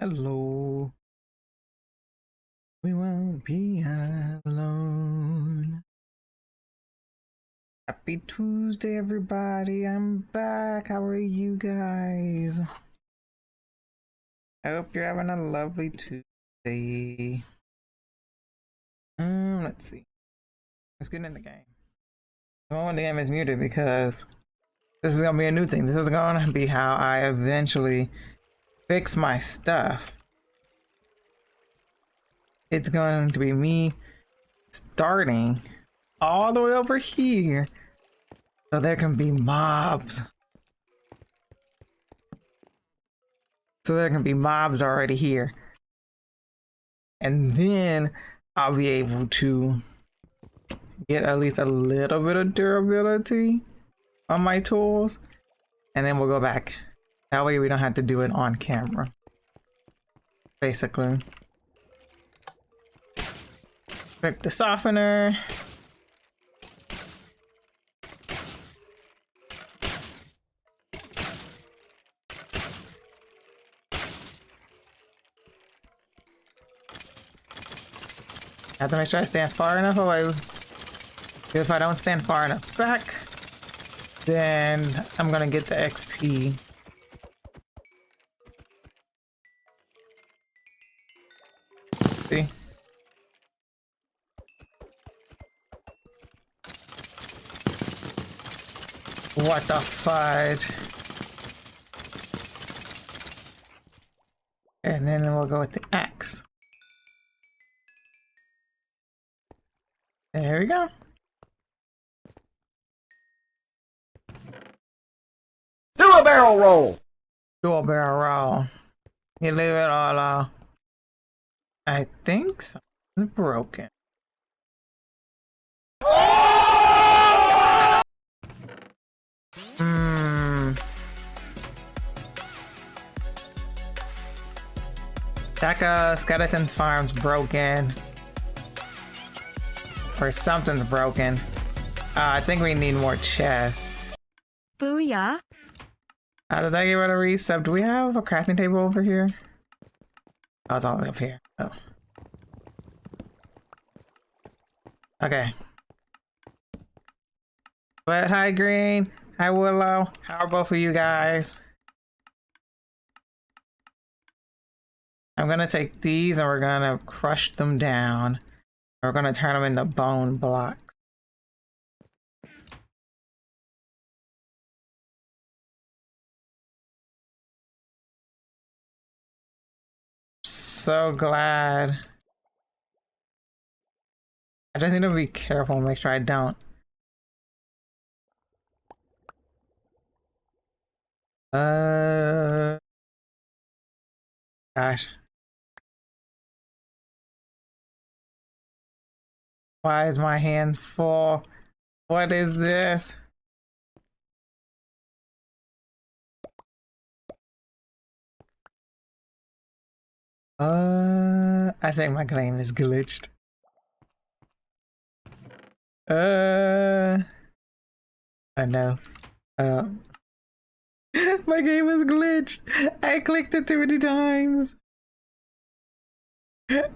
Hello. We won't be alone. Happy Tuesday, everybody. I'm back. How are you guys? I hope you're having a lovely Tuesday. Let's see. Let's get in the game. Oh, the game is muted because this is gonna be a new thing. This is gonna be how I eventually fix my stuff. It's going to be me starting all the way over here so there can be mobs. So there can be mobs already here. And then I'll be able to get at least a little bit of durability on my tools. And then we'll go back. That way we don't have to do it on camera. Basically. Pick the softener. I have to make sure I stand far enough away. If I don't stand far enough back, then I'm gonna get the XP. See? What the fudge? And then we'll go with the axe. There we go. Do a barrel roll. Do a barrel roll. You leave it all I think something's broken. That skeleton farm's broken. Or something's broken. I think we need more chests. Booyah. Did I get rid of resub? Do we have a crafting table over here? Oh, it's all the way up here. Oh. Okay. But hi Green. Hi Willow. How are both of you guys? I'm gonna take these and we're gonna crush them down. We're gonna turn them into bone blocks. So glad. I just need to be careful and make sure I don't. Gosh. Why is my hand full? What is this? I think my game is glitched. Oh no. My game is glitched. I clicked it too many times.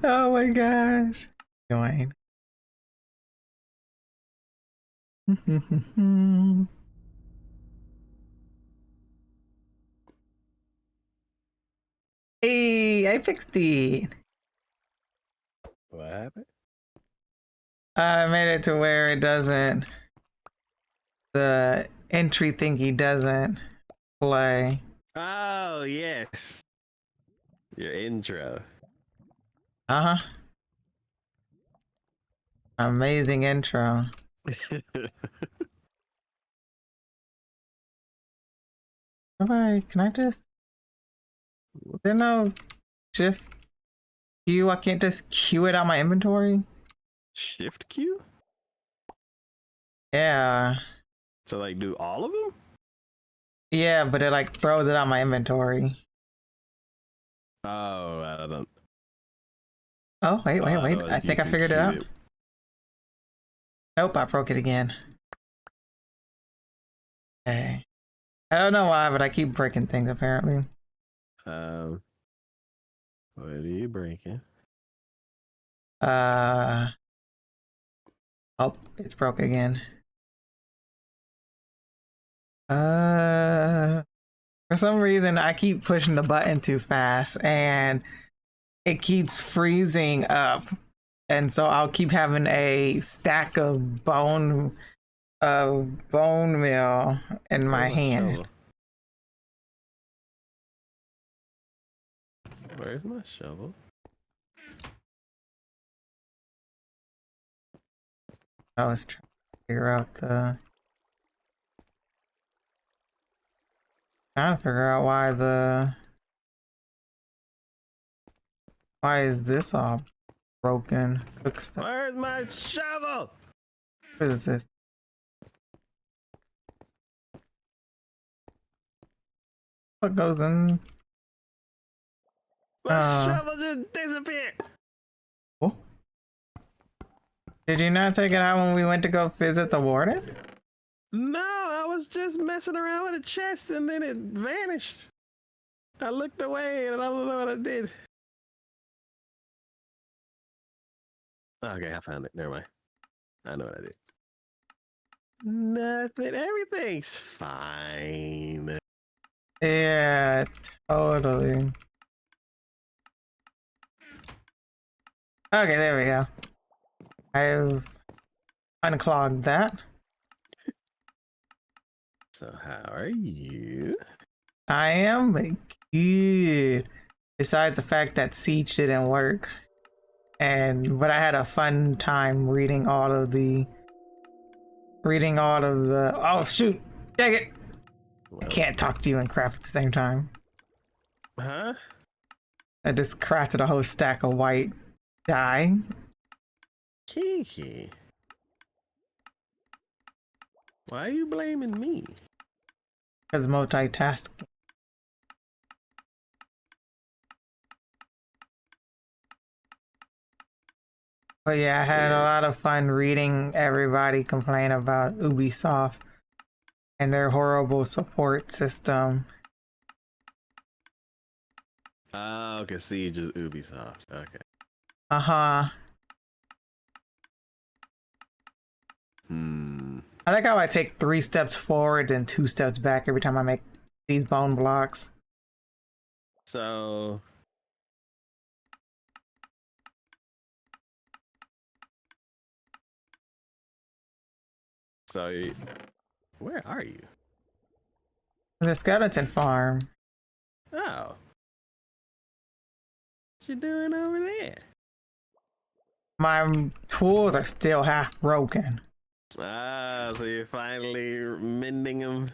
Oh my gosh. Join. Hey, I fixed it. What happened? I made it to where it doesn't. The entry thingy doesn't play. Oh, yes. Your intro. Uh-huh. Amazing intro. Can I just... There's no shift Q? I can't just Q it out my inventory? Shift Q? Yeah. So, like, do all of them? Yeah, but it like throws it out my inventory. Oh, I don't. Oh, wait. I think I figured it out. Nope, I broke it again. Okay. I don't know why, but I keep breaking things apparently. What are you breaking? Oh, it's broke again. For some reason, I keep pushing the button too fast and it keeps freezing up. And so I'll keep having a stack of bone meal in my hand. Shovel? Where's my shovel? I was trying to figure out why is this all broken? Cook stuff. Where's my shovel? What is this? What goes in? My shovel just disappeared. Oh. Did you not take it out when we went to go visit the warden? No, I was just messing around with a chest and then it vanished. I looked away and I don't know what I did. Okay, I found it. Never mind. I know what I did. Nothing. Everything's fine. Yeah, totally. Okay, there we go. I've unclogged that. So how are you? I am good. Besides the fact that Siege didn't work. But I had a fun time reading all of the oh shoot, dang it. Well, I can't talk to you and craft at the same time. huh? I just crafted a whole stack of white dye. Kiki. Why are you blaming me? Because multitasking. But yeah, I had a lot of fun reading everybody complain about Ubisoft and their horrible support system. Oh, okay. Siege is Ubisoft. Okay. Uh-huh. I like how I take 3 steps forward and 2 steps back every time I make these bone blocks. So where are you? The skeleton farm. Oh. What you doing over there? My tools are still half broken. Ah, so you're finally mending them.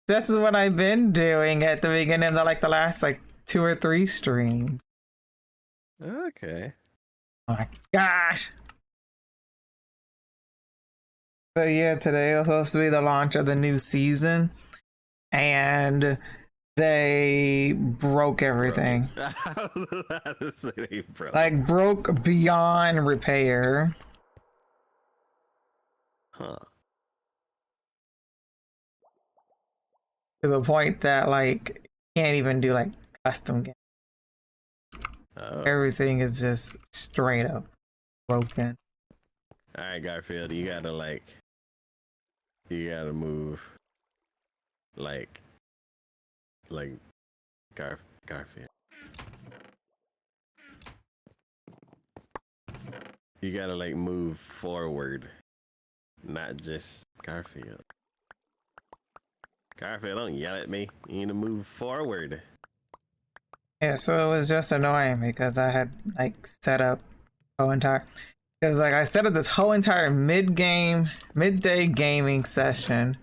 This is what I've been doing at the beginning of the last 2 or 3 streams. Okay. Oh my gosh. So yeah, today was supposed to be the launch of the new season, and they broke everything. Like broke beyond repair. Huh. To the point that can't even do custom games. Oh. Everything is just straight up broken. All right, Garfield, you gotta move Garfield. You gotta move forward, not just Garfield. Garfield, don't yell at me. You need to move forward. Yeah, so it was just annoying because I had set up I set up this whole entire midday gaming session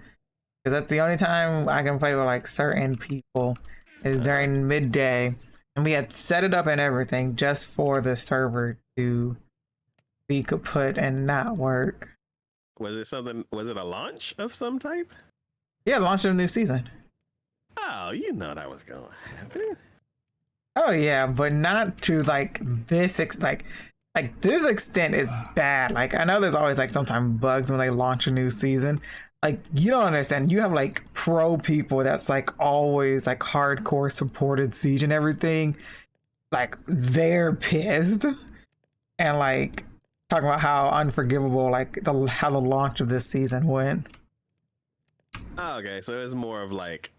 because that's the only time I can play with certain people is during midday, and we had set it up and everything just for the server to be kaput and not work. Was it a launch of some type? Yeah, launch of a new season. Oh, you know that was gonna happen. Oh yeah, but not to this this extent is bad. I know there's always sometimes bugs when they launch a new season. You don't understand. You have pro people that's always hardcore supported Siege and everything. like they're pissed and like talking about how unforgivable like how the launch of this season went. Oh, okay, so it's more of like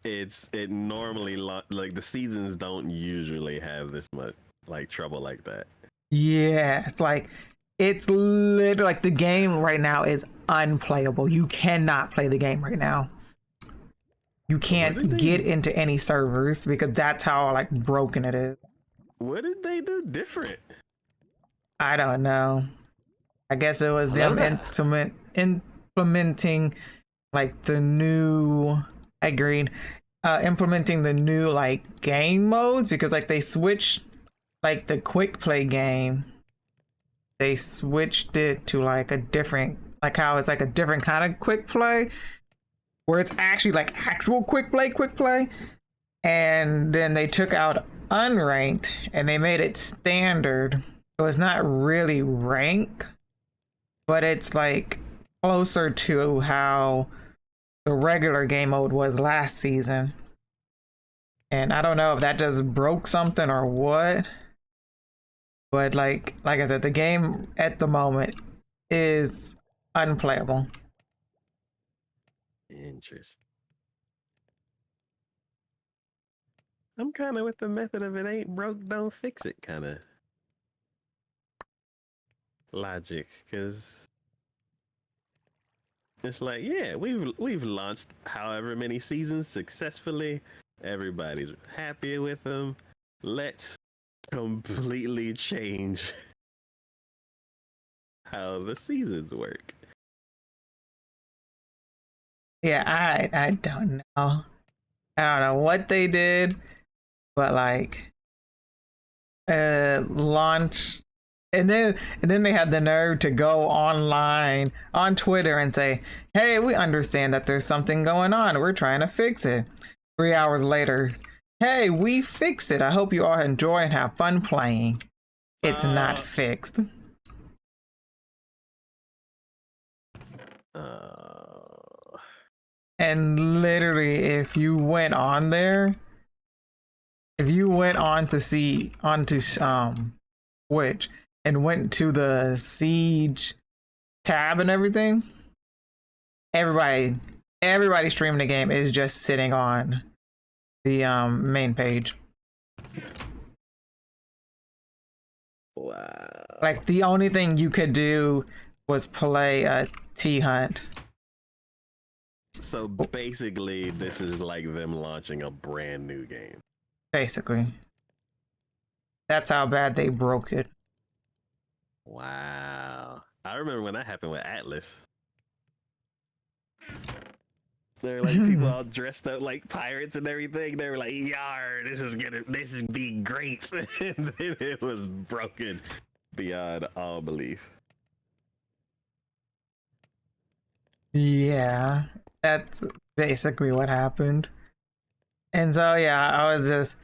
it normally like the seasons don't usually have this much like trouble like that. Yeah, it's literally like the game right now is unplayable. You cannot play the game right now. You can't get into any servers because that's how like broken it is. What did they do different? I don't know. I guess it was them implementing like the new. I agreed. Implementing the new like game modes because like they switched like the quick play game. They switched it to like a different like how it's like a different kind of quick play where it's actually like actual quick play. And then they took out unranked and they made it standard. So it's not really rank, but it's like closer to how the regular game mode was last season. And I don't know if that just broke something or what. But like I said, the game at the moment is unplayable. Interesting. I'm kind of with the method of it ain't broke, don't fix it kind of logic, because it's like, yeah, we've launched however many seasons successfully. Everybody's happy with them. Let's completely change how the seasons work. Yeah, I don't know. I don't know what they did, but like launch and then they had the nerve to go online on Twitter and say, "Hey, we understand that there's something going on. We're trying to fix it." 3 hours later, "Hey, we fixed it. I hope you all enjoy and have fun playing." It's not fixed. And literally, if you went on there, if you went on to see onto Twitch and went to the Siege tab and everything, everybody streaming the game is just sitting on the main page. Wow. Like the only thing you could do was play a T-Hunt. So basically, this is like them launching a brand new game. Basically. That's how bad they broke it. Wow. I remember when that happened with Atlas. There were like people all dressed up like pirates and everything. They were like, "Yar, this is be great." And then it was broken beyond all belief. Yeah, that's basically what happened. And so yeah, I was just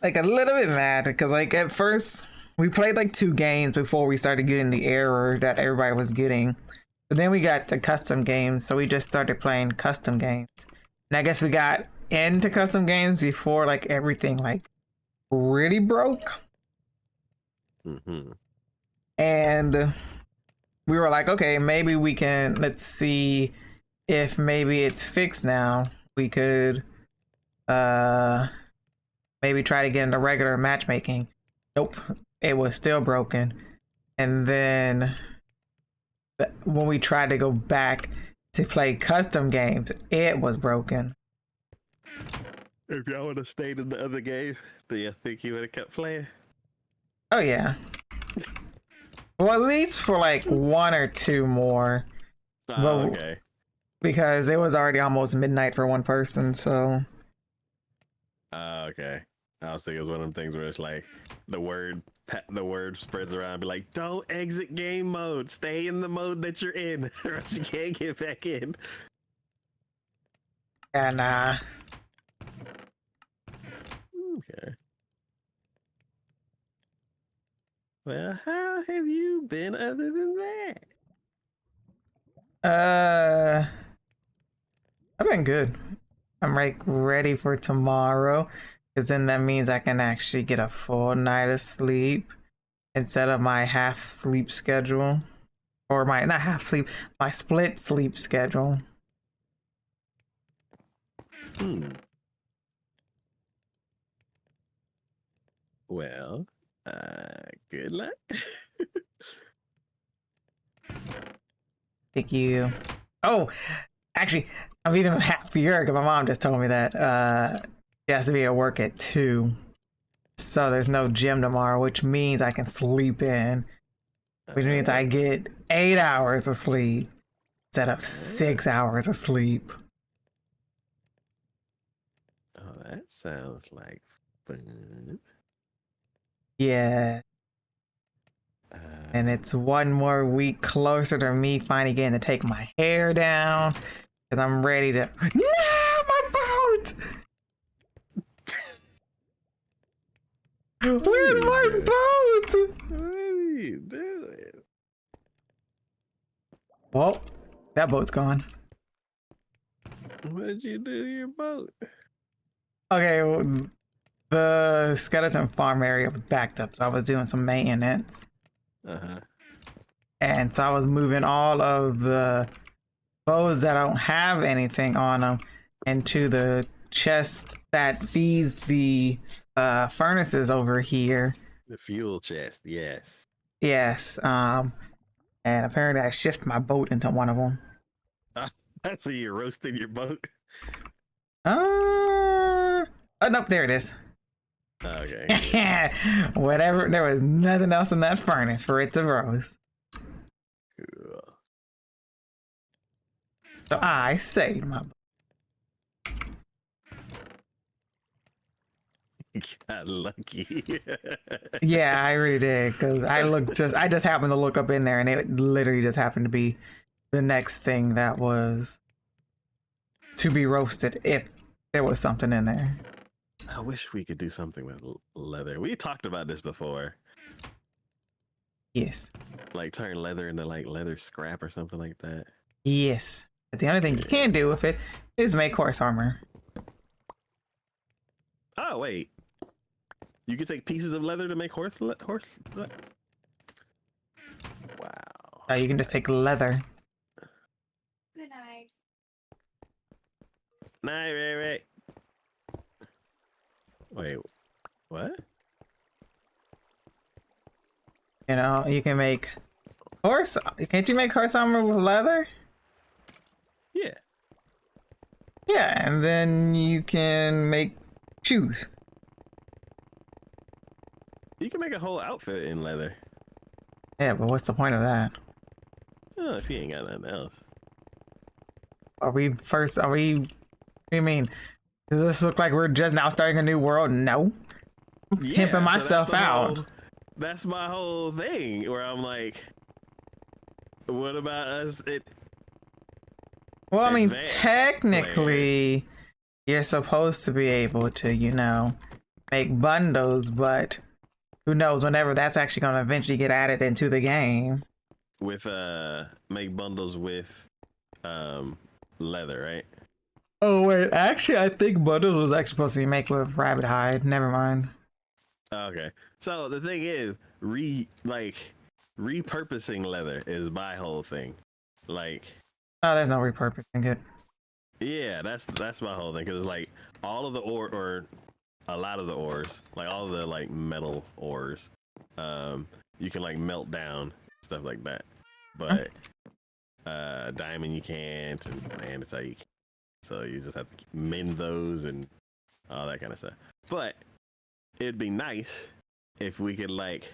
like a little bit mad because like at first we played like 2 games before we started getting the error that everybody was getting. But then we got the custom games, so we just started playing custom games. And I guess we got into custom games before like everything like really broke. Mm-hmm. And we were like, okay, maybe we can, let's see if maybe it's fixed now. We could maybe try to get into regular matchmaking. Nope, it was still broken. And then when we tried to go back to play custom games, it was broken. If y'all would have stayed in the other game, do you think you would have kept playing? Oh yeah. Well, at least for like 1 or 2 more. Oh, okay. Because it was already almost midnight for one person, so. Okay. I was thinking it was one of them things where it's like the word spreads around and be like, "Don't exit game mode. Stay in the mode that you're in, or else you can't get back in." Yeah, nah. Okay. Well, how have you been other than that? I've been good. I'm like ready for tomorrow. because then that means I can actually get a full night of sleep instead of my half sleep schedule, or my not half sleep, my split sleep schedule. Well, good luck. Thank you. Oh, actually, I'm even happier because my mom just told me that she has to be at work at 2. So there's no gym tomorrow, which means I can sleep in, which means I get 8 hours of sleep instead of 6 hours of sleep. Oh, that sounds like fun. Yeah. And it's one more week closer to me finally getting to take my hair down because I'm ready to. No, my boat! Where's my boat? What are you doing? Well, that boat's gone. What did you do to your boat? Okay, well, the skeleton farm area was backed up, so I was doing some maintenance. And so I was moving all of the bows that don't have anything on them into the chest that feeds the furnaces over here. The fuel chest, yes. Yes. And apparently I shift my boat into one of them. So you're roasting your boat? Oh, nope, there it is. Okay. Whatever, there was nothing else in that furnace for it to roast. Cool. So I saved my boat. Got lucky. Yeah, I really did, because I just happened to look up in there and it literally just happened to be the next thing that was to be roasted if there was something in there. I wish we could do something with leather. We talked about this before. Yes. Like turn leather into like leather scrap or something like that. Yes. But the only thing you can do with it is make horse armor. Oh, wait. You can take pieces of leather to make horse. Wow. You can just take leather. Good night. Night, Ray. Wait, what? You know, you can make horse. Can't you make horse armor with leather? Yeah. Yeah, and then you can make shoes. You can make a whole outfit in leather. Yeah, but what's the point of that? Oh, if you ain't got nothing else. Are we? What do you mean? Does this look like we're just now starting a new world? No. I'm pimping myself out. That's my whole thing where I'm like, what about us? Well, I mean, advanced technically, you're supposed to be able to, you know, make bundles, but who knows whenever that's actually going to eventually get added into the game. With, make bundles with, leather, right? Oh, wait, actually, I think bundles was actually supposed to be made with rabbit hide. Never mind. Okay. So the thing is, repurposing leather is my whole thing. Like, Oh, there's no repurposing it. yeah, that's my whole thing. Cause like all of the ore, or a lot of the ores, like all of the like metal ores, you can like melt down, stuff like that. But diamond you can't, and andesite you can't. So you just have to mend those and all that kind of stuff. But it'd be nice if we could like,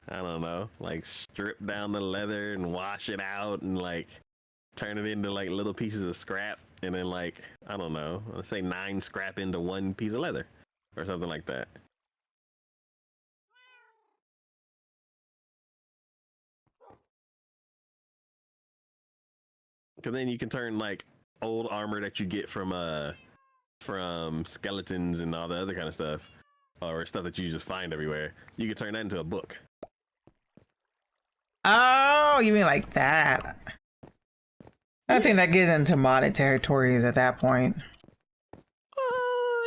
I don't know, like strip down the leather and wash it out and like turn it into like little pieces of scrap, and then like, I don't know, let's say 9 scrap into 1 piece of leather or something like that. Cause then you can turn like old armor that you get from skeletons and all the other kind of stuff, or stuff that you just find everywhere. You can turn that into a book. Oh, you mean like that? I think that gets into modded territories at that point.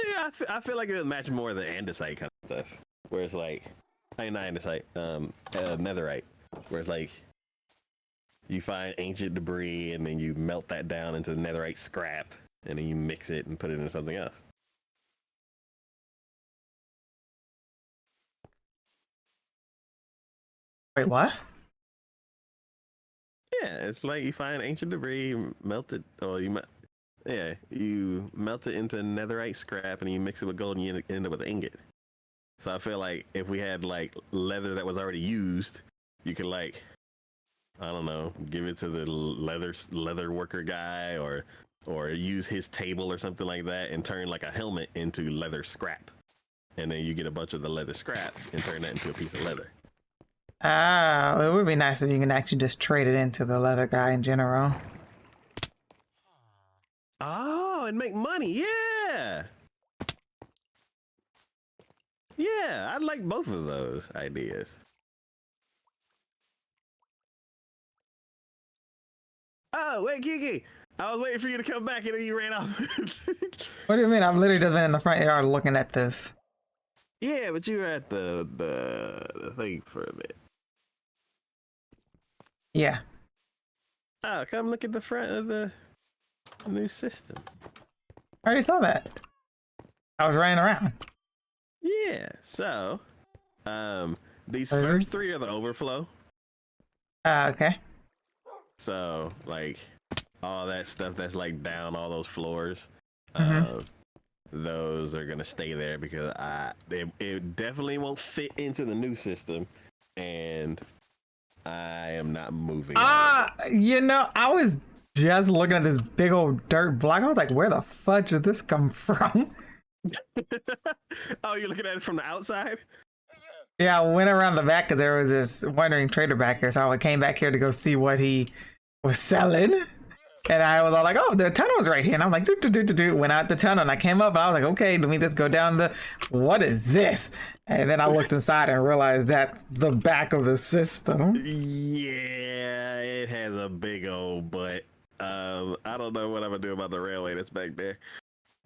Yeah, I feel like it would match more the andesite kind of stuff, where it's like, I mean, not andesite, netherite, where it's like you find ancient debris and then you melt that down into netherite scrap, and then you mix it and put it into something else. Wait, what? Yeah, it's like you find ancient debris, melt it, or you melt it into netherite scrap, and you mix it with gold, and you end up with an ingot. So I feel like if we had like leather that was already used, you could like, I don't know, give it to the leather worker guy, or use his table or something like that, and turn like a helmet into leather scrap, and then you get a bunch of the leather scrap and turn that into a piece of leather. Ah, it would be nice if you can actually just trade it into the leather guy in general. Oh, and make money, yeah. Yeah, I like both of those ideas. Oh, wait, Kiki. I was waiting for you to come back and then you ran off. What do you mean? I've literally just been in the front yard looking at this. Yeah, but you were at the thing for a bit. Yeah. Oh, come look at the front of the new system. I already saw that. I was running around. Yeah, so these What is first this? three are the overflow. Okay. So like all that stuff that's like down all those floors, Mhm. those are gonna stay there because it definitely won't fit into the new system, and I am not moving. You know, I was just looking at this big old dirt block. I was like, where the fudge did this come from? Oh, you're looking at it from the outside? Yeah, I went around the back because there was this wandering trader back here. So I came back here to go see what he was selling. And I was all like, oh, the tunnel's right here. And I was like, do. Went out the tunnel and I came up and I was like, okay, let me just go down what is this? And then I looked inside and realized that's the back of the system. Yeah, it has a big old butt. I don't know what I'm gonna do about the railway that's back there.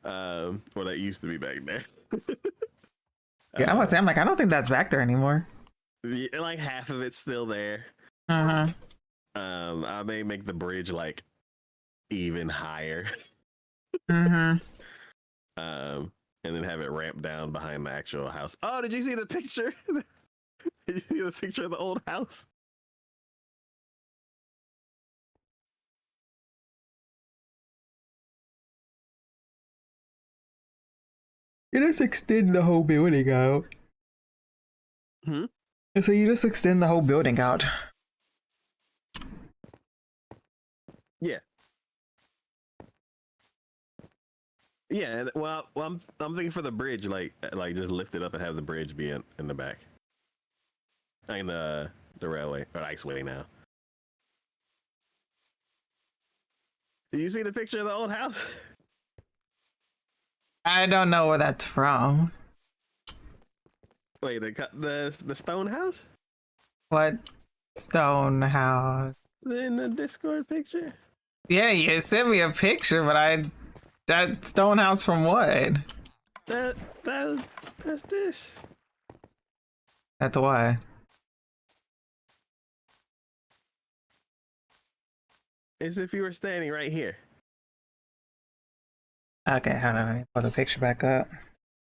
Or that used to be back there. Yeah, I'm like, I don't think that's back there anymore. Yeah, like half of it's still there. Uh-huh. I may make the bridge like even higher. Mm-hmm. And then have it ramp down behind the actual house. Oh, did you see the picture? Did you see the picture of the old house? You just extend the whole building out. Hmm? So you just extend the whole building out. Yeah. Yeah, and well, I'm thinking for the bridge, like just lift it up and have the bridge be in the back. I mean the railway or iceway now. Did you see the picture of the old house? I don't know where that's from. Wait, the stone house? What stone house? In the Discord picture? Yeah, you sent me a picture, but that stone house from what? That's this. That's why. As if you were standing right here. Okay, hold on, let me put the picture back up.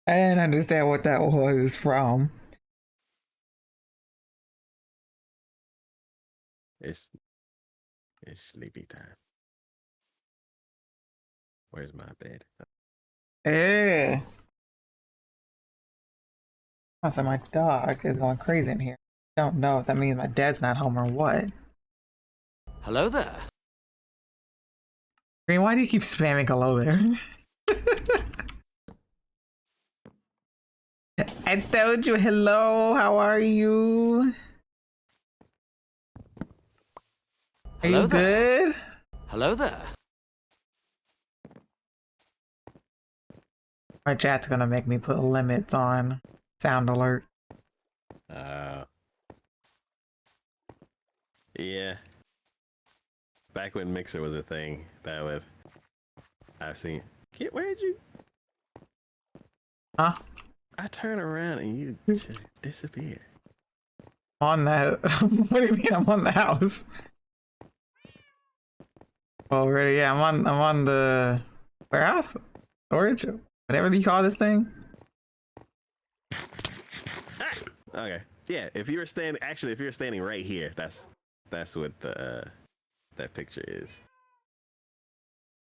I didn't understand what that was from. It's sleepy time. Where's my bed? Eh. So my dog is going crazy in here. Don't know if that means my dad's not home or what. Hello there. Green, why do you keep spamming hello there? I told you hello, how are you? Are Hello you there. good? Hello there. My chat's gonna make me put limits on sound alert. Yeah. Back when Mixer was a thing, I've seen. Kid, where did you? Huh? I turn around and you just disappear. On that. What do you mean? I'm on the house. Well, really, yeah, I'm on the warehouse, storage, whatever you call this thing. Ah! Okay. Yeah. If you were standing, actually, if you were standing right here, that's what the that picture is.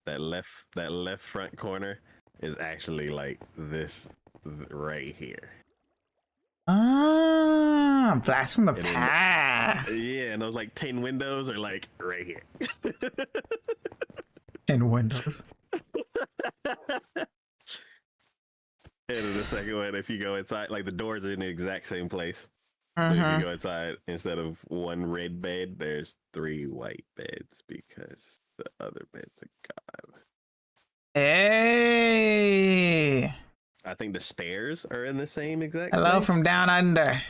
That left front corner is actually like this right here. Ah, blast from the And then past. yeah, and those like 10 windows are like right here. In Windows. And then the second one, if you go inside, like the doors are in the exact same place. But if you Mm-hmm. go inside, instead of one red bed, there's 3 white beds because the other beds are gone. Hey, I think the stairs are in the same exact hello place. from down under.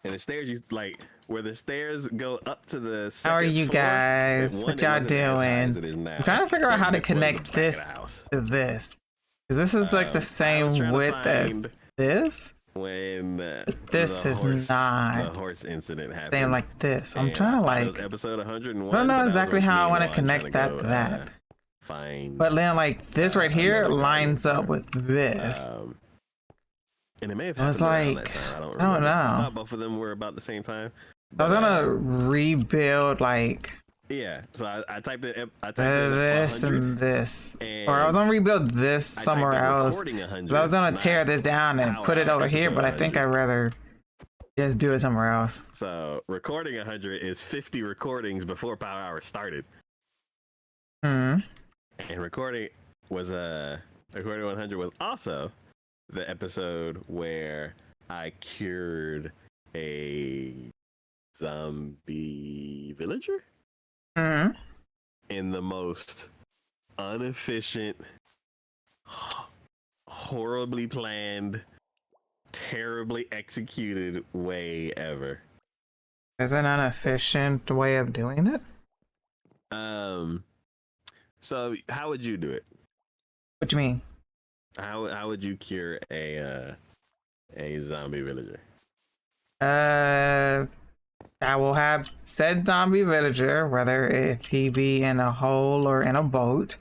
And the stairs, you like where the stairs go up to the second How are you floor, guys? one, What it y'all wasn't as high as doing? it is now. I'm trying to figure out Like, how to this was the connect back of this the house. to this. Because this is like the I was same trying to width as find this. when This the is horse, not the horse incident happened. same like this. I'm And trying I to thought it like, was episode 101. I don't know but I was exactly on how I want to game one trying connect that go, to that. Find, But then like this right here another lines guardian up for with this. and it may have I was happened around that like, time. I don't I don't remember. I know. thought both of them were about the same time. I was But, gonna rebuild like yeah, so I typed it. I typed this in 100, and this, and or I was gonna rebuild this I somewhere typed in else. recording 100. I was gonna tear not this down and pow put it wow over here, episode but I think 100. I'd rather just do it somewhere else. So recording 100 is 50 recordings before Power Hour started, Hmm. and recording 100 was also the episode where I cured a zombie villager Hmm. in the most inefficient, horribly planned, terribly executed way ever. Is it an efficient way of doing it? So how would you do it? What do you mean? How would you cure a zombie villager? I will have said zombie villager, whether if he be in a hole or in a boat.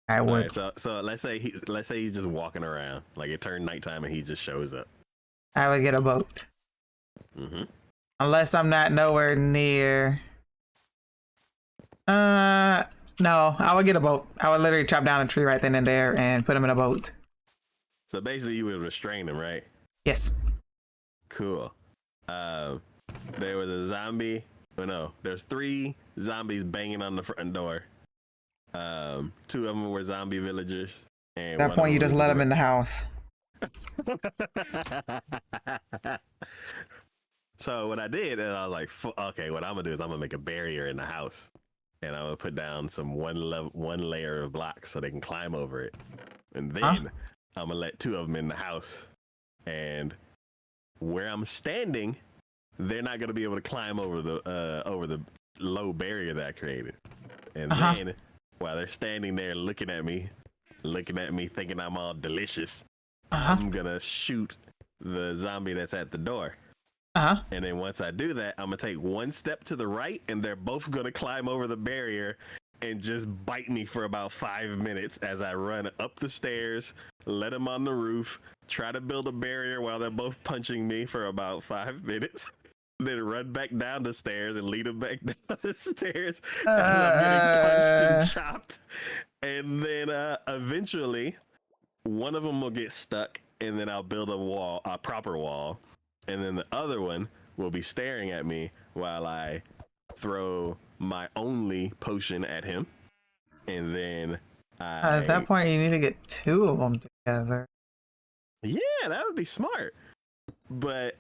I All would. right, so let's say he's just walking around, like it turned nighttime and he just shows up. I would get a boat. Mm-hmm. Unless I'm not nowhere near. No, I would get a boat. I would literally chop down a tree right then and there and put him in a boat. So basically, you would restrain him, right? Yes. Cool. There was a zombie. Oh no, there's 3 zombies banging on the front door. 2 of them were zombie villagers. And At that point, you just let him in the house. So what I did, and I was like, okay, what I'm gonna do is I'm gonna make a barrier in the house, and I'm gonna put down some one layer of blocks so they can climb over it, and then I'm gonna let 2 of them in the house, and where I'm standing, they're not gonna be able to climb over the low barrier that I created, and then while they're standing there looking at me, thinking I'm all delicious, I'm gonna shoot the zombie that's at the door. And then once I do that, I'm gonna take 1 step to the right, and they're both gonna climb over the barrier and just bite me for about 5 minutes as I run up the stairs, let them on the roof, try to build a barrier while they're both punching me for about 5 minutes, then run back down the stairs and lead them back down the stairs as I'm getting punched and chopped. And then eventually, one of them will get stuck, and then I'll build a proper wall. And then the other one will be staring at me while I throw my only potion at him. And then At that point, you need to get 2 of them together. Yeah, that would be smart. But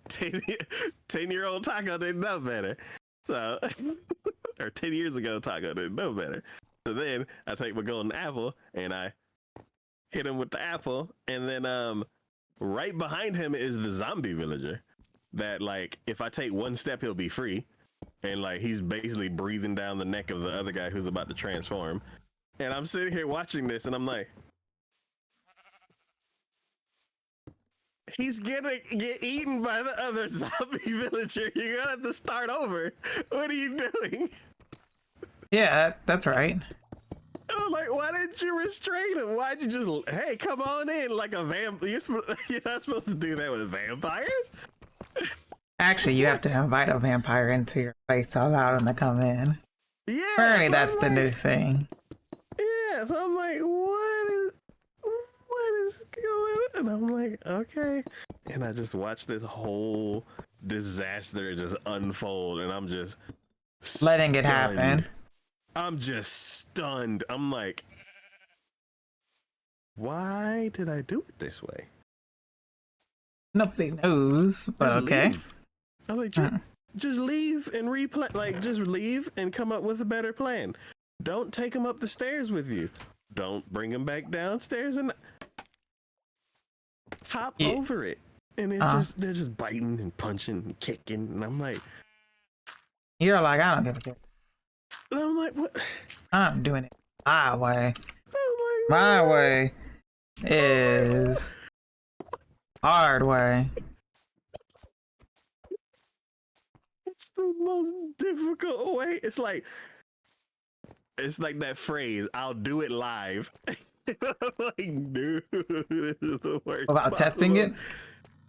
10-year-old Taco didn't know better. So, or 10 years ago, Taco didn't know better. So then I take my golden apple and I hit him with the apple, and then right behind him is the zombie villager that, like, if I take 1 step, he'll be free. And, like, he's basically breathing down the neck of the other guy who's about to transform. And I'm sitting here watching this, and I'm like, he's gonna get eaten by the other zombie villager. You're gonna have to start over. What are you doing? Yeah, that's right. I'm like, why didn't you restrain him? Why'd you just, hey, come on in like a vamp? You're not supposed to do that with vampires. Actually, you have to invite a vampire into your place to allow them to come in. Yeah. Apparently, so that's I'm the like, new thing. Yeah, so I'm like, what is going on? And I'm like, okay. And I just watched this whole disaster just unfold, and I'm just Letting it stunned. happen. I'm just stunned. I'm like, why did I do it this way? Nobody knows, but Just okay. leave. I'm like, just leave and replay. Like, just leave and come up with a better plan. Don't take him up the stairs with you. Don't bring him back downstairs and hop over it. And they're just biting and punching and kicking. And I'm like, You're like, I don't give a shit. and I'm like, what? I'm doing it my way. I'm like, My way is hard way. it's the most difficult way. It's like that phrase, I'll do it live. I'm like, dude, this is the worst. About testing it?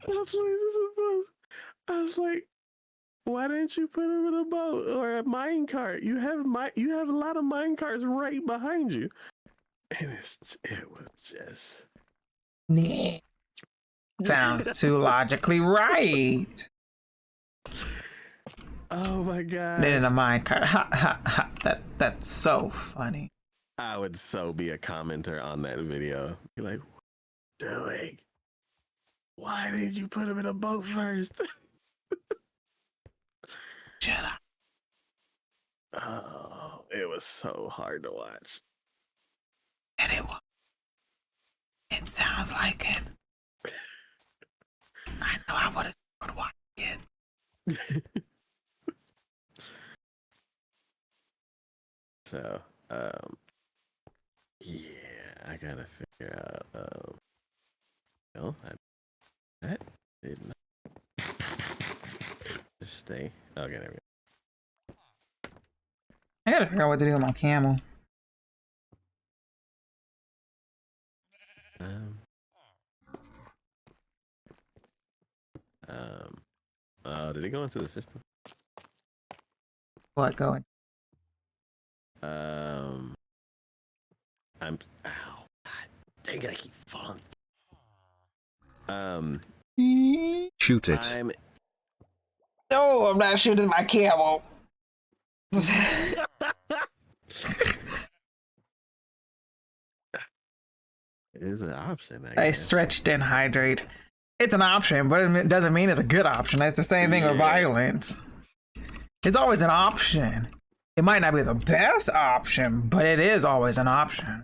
I was like, why didn't you put him in a boat or a mine cart? You have a lot of mine carts right behind you. And it was just Nah. Sounds too logically right. Oh my god. In a minecart. Ha ha ha. That's so funny. I would so be a commenter on that video. Be like, what are you doing? Why did you put him in a boat first? Shut up. Oh, it was so hard to watch. And it sounds like it. I know I would have watched it. So, yeah, I gotta figure out, no, that did not just stay. Okay, there we go. I gotta figure out what to do with my camel. Did it go into the system? What going? I'm, ow, God, dang it, I keep falling. Shoot it. No, I'm not shooting my camel. It is an option, I I guess. stretched and hydrate. It's an option, but it doesn't mean it's a good option. It's the same thing with violence. It's always an option. It might not be the best option, but it is always an option.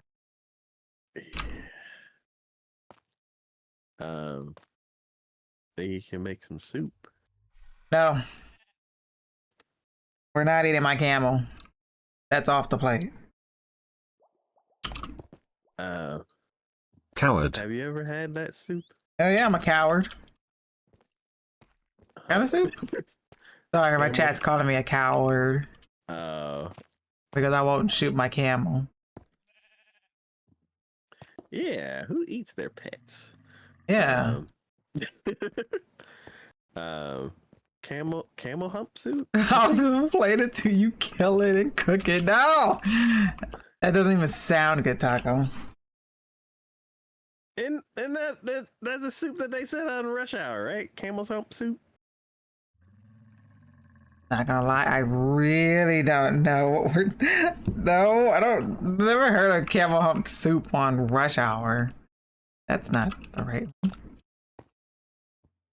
Yeah. Think you can make some soup? No. We're not eating my camel. That's off the plate. Coward. Have you ever had that soup? Oh yeah, I'm a coward. Kind of soup? Sorry, my chat's calling me a coward. Oh. Because I won't shoot my camel. Yeah, who eats their pets? Yeah. Camel hump soup? I'll plate it till you kill it and cook it. No! That doesn't even sound good, Taco. And that's a soup that they said on Rush Hour, right? Camel's hump soup? Not gonna lie, I really don't know what we're... No, I don't... Never heard of camel hump soup on Rush Hour. That's not the right one.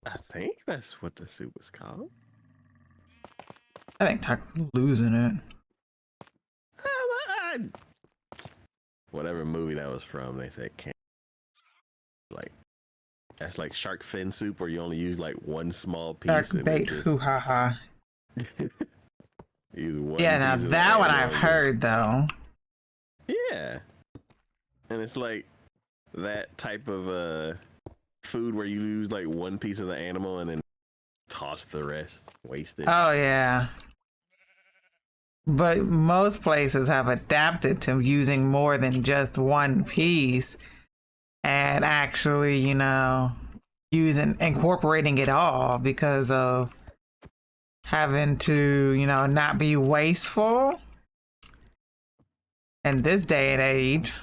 I think that's what the soup was called. I think Taco's losing it. Whatever movie that was from, they said like that's like shark fin soup, where you only use like one small piece. Shark bait, hoo ha ha. Use one Yeah, now piece of that one and I've all heard though. Yeah, and it's like that type of food where you lose like one piece of the animal and then toss the rest, waste it. Oh yeah. But most places have adapted to using more than just one piece and actually, incorporating it all because of having to, not be wasteful in this day and age.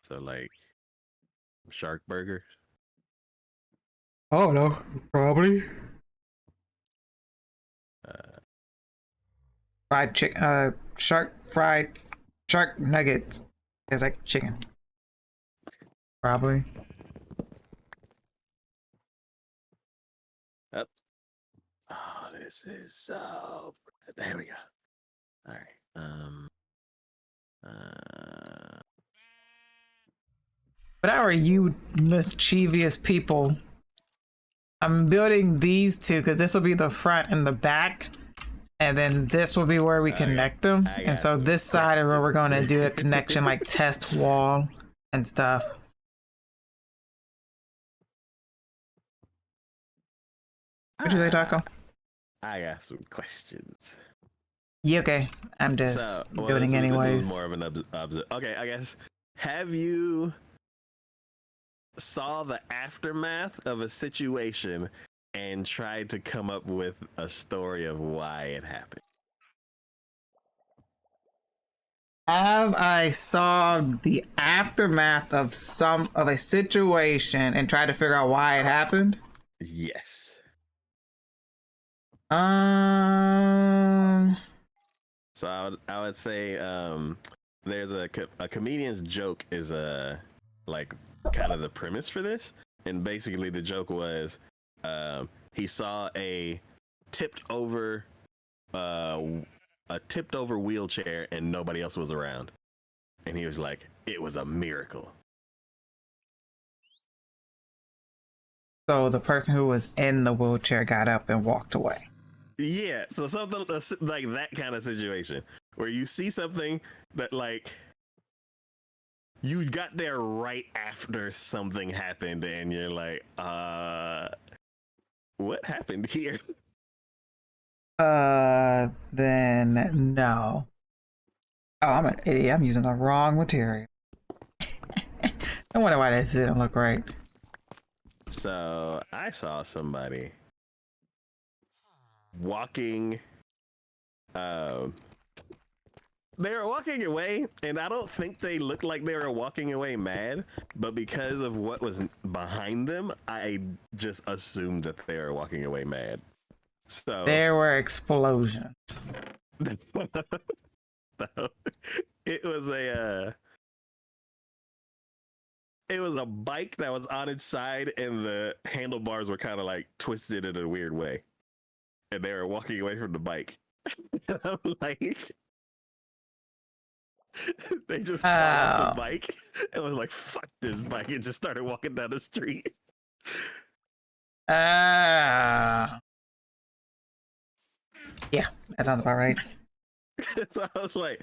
So like shark burgers. Oh no, probably. Fried shark nuggets. It's like chicken. Probably. Up. Oh, this is so. There we go. All right. But how are you mischievous people? I'm building these two because this will be the front and the back. And then this will be where we connect them. And so this side is where we're going to do a connection like test wall and stuff. What you say, Taco? I got some questions. Yeah, okay. I'm just building this anyways. was more of an okay, I guess. Have you saw the aftermath of a situation and tried to come up with a story of why it happened? Have I saw the aftermath of a situation and tried to figure out why it happened? Yes. So I would say there's a comedian's joke is like kind of the premise for this, and basically the joke was he saw a tipped over wheelchair and nobody else was around, and he was like, it was a miracle. So the person who was in the wheelchair got up and walked away. Yeah, so something like that kind of situation where you see something that like you got there right after something happened and you're like, what happened here? Then no. Oh, I'm an idiot. I'm using the wrong material. I wonder why that didn't look right. So I saw somebody walking. They were walking away, and I don't think they looked like they were walking away mad, but because of what was behind them, I just assumed that they were walking away mad. So There were explosions. It was a bike that was on its side, and the handlebars were kind of like twisted in a weird way, and they were walking away from the bike. I'm like, they just fell off the bike and was like, "Fuck this bike!" and just started walking down the street. Yeah, that sounds about right. So I was like,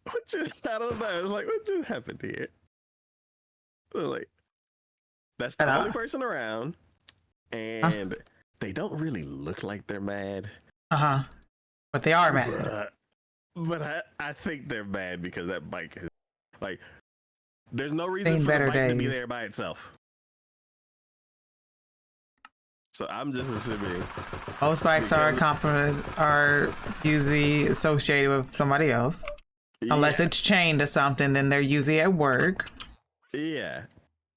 "What just?" I don't know. I was like, "What just happened here?" I was like, that's the only person around, and they don't really look like they're mad. But they are mad. But I think they're mad because that bike is like, there's no reason Seen for the better bike to be days. there by itself. So I'm just assuming Most bikes are usually associated with somebody else. Unless it's chained to something, then they're usually at work. Yeah.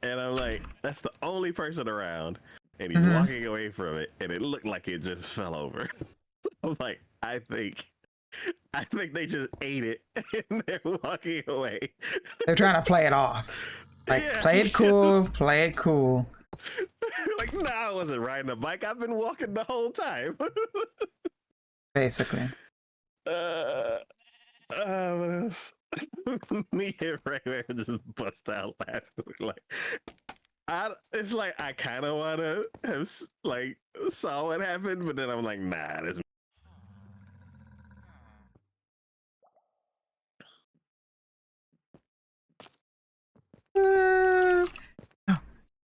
And I'm like, that's the only person around, and he's walking away from it, and it looked like it just fell over. I'm like, I think they just ate it and they're walking away. They're trying to play it off. Like, play it cool, play it cool. Like, nah, I wasn't riding a bike. I've been walking the whole time. Basically. Me and Ray just bust out laughing. Like, it's like I kind of want to have like saw what happened, but then I'm like, nah, this.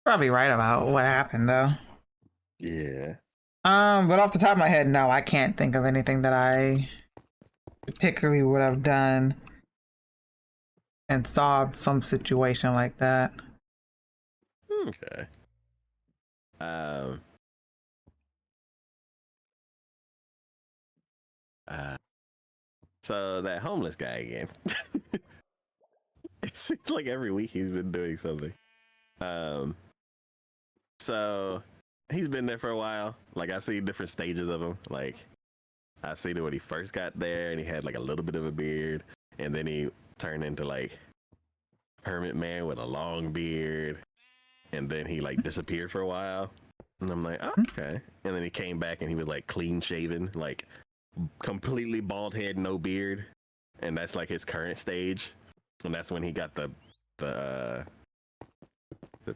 Probably right about what happened though. Yeah. But off the top of my head, no, I can't think of anything that I particularly would have done and solved some situation like that. Okay. Um. So that homeless guy again. It seems like every week he's been doing something. Um. So he's been there for a while. Like I've seen different stages of him. Like I've seen it when he first got there and he had like a little bit of a beard, and then he turned into like hermit man with a long beard, and then he like disappeared for a while. And I'm like, oh, okay. And then he came back and he was like clean shaven, like completely bald head, no beard, and that's like his current stage. And that's when he got the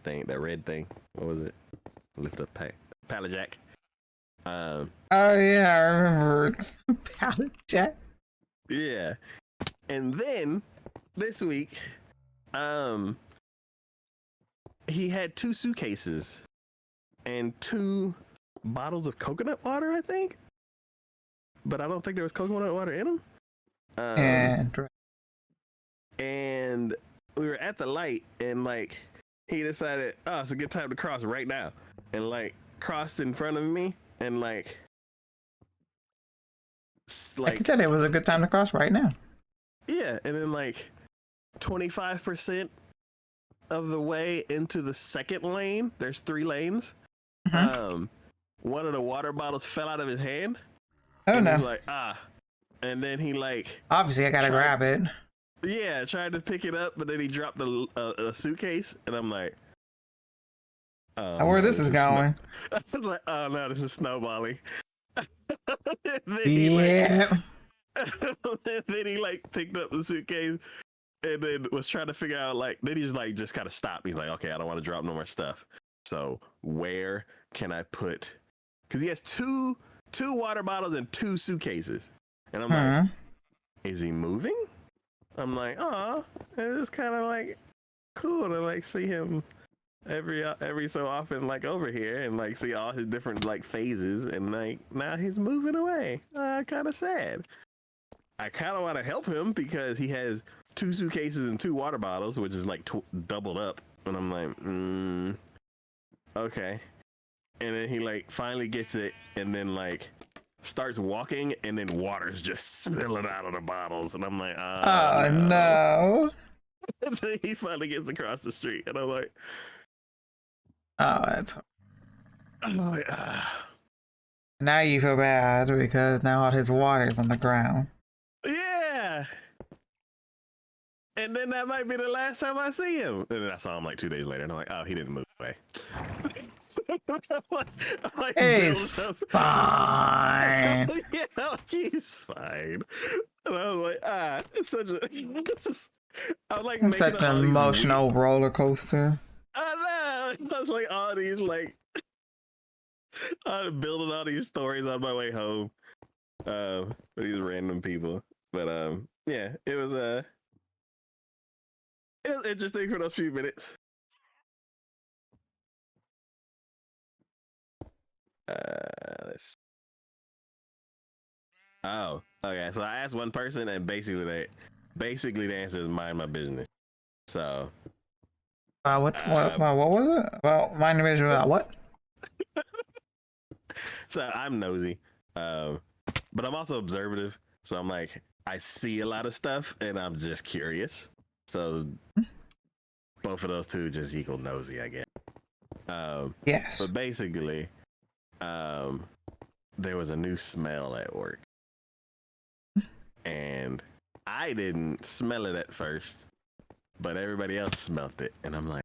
thing, that red thing. What was it? Lift up pallet jack. Oh yeah, I remember pallet jack. Yeah. And then this week, he had 2 suitcases and 2 bottles of coconut water, I think. But I don't think there was coconut water in them. And we were at the light, and like he decided, oh, it's a good time to cross right now, and like crossed in front of me, and like Like you said, it was a good time to cross right now. Yeah, and then like 25% of the way into the second lane, there's 3 lanes. One of the water bottles fell out of his hand. Oh and no! He's like, and then he like obviously I gotta grab it. Yeah, tried to pick it up, but then he dropped a suitcase, and I'm like, where this is going? I was like, oh no, this is snowballing. Yeah. Then he like picked up the suitcase and then was trying to figure out like, then he's like just kind of stopped. He's like, okay, I don't want to drop no more stuff. So where can I put? Because he has two water bottles and 2 suitcases, and I'm like, is he moving? I'm like, oh, it's kind of like cool to like see him every so often, like over here, and like see all his different like phases, and like now he's moving away. Kind of sad. I kind of want to help him because he has 2 suitcases and 2 water bottles, which is like doubled up, and I'm like, okay. And then he like finally gets it, and then like starts walking, and then water's just spilling out of the bottles, and I'm like, oh no. And then he finally gets across the street, and I'm like, oh, that's. I'm like, Now you feel bad because now all his water's on the ground. yeah. And then that might be the last time I see him. And then I saw him like 2 days later, and I'm like, oh, he didn't move away. like, He's fine. Yeah, he's fine. And I was like, it's such a. I was like, it's such an emotional roller coaster. I know. I was like, all these like, I'm building all these stories on my way home. For these random people, but yeah, it was interesting for those few minutes. Let's. Oh, okay. So I asked one person, and basically the answer is mind my business. So. What was it? About mind your business about what? So I'm nosy, but I'm also observative. So I'm like, I see a lot of stuff, and I'm just curious. So both of those 2 just equal nosy, I guess. Yes. But basically, there was a new smell at work, and I didn't smell it at first, but everybody else smelled it, and I'm like,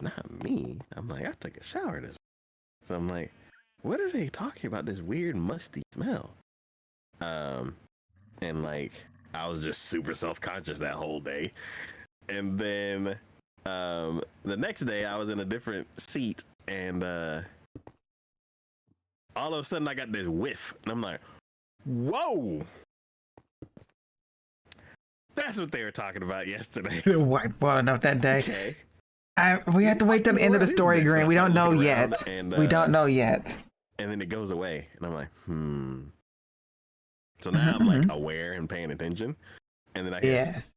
not me. I'm like, I took a shower this. So I'm like, what are they talking about? This weird musty smell. And like, I was just super self-conscious that whole day. And then the next day I was in a different seat, and all of a sudden I got this whiff, and I'm like, whoa, that's what they were talking about yesterday. White ball enough that day. Okay. We have to wait till the end of the What is story, this? Green. And We I don't start know looking around, yet. and, We don't know yet. And then it goes away, and I'm like, So now I'm like aware and paying attention, and then I hear, Yes.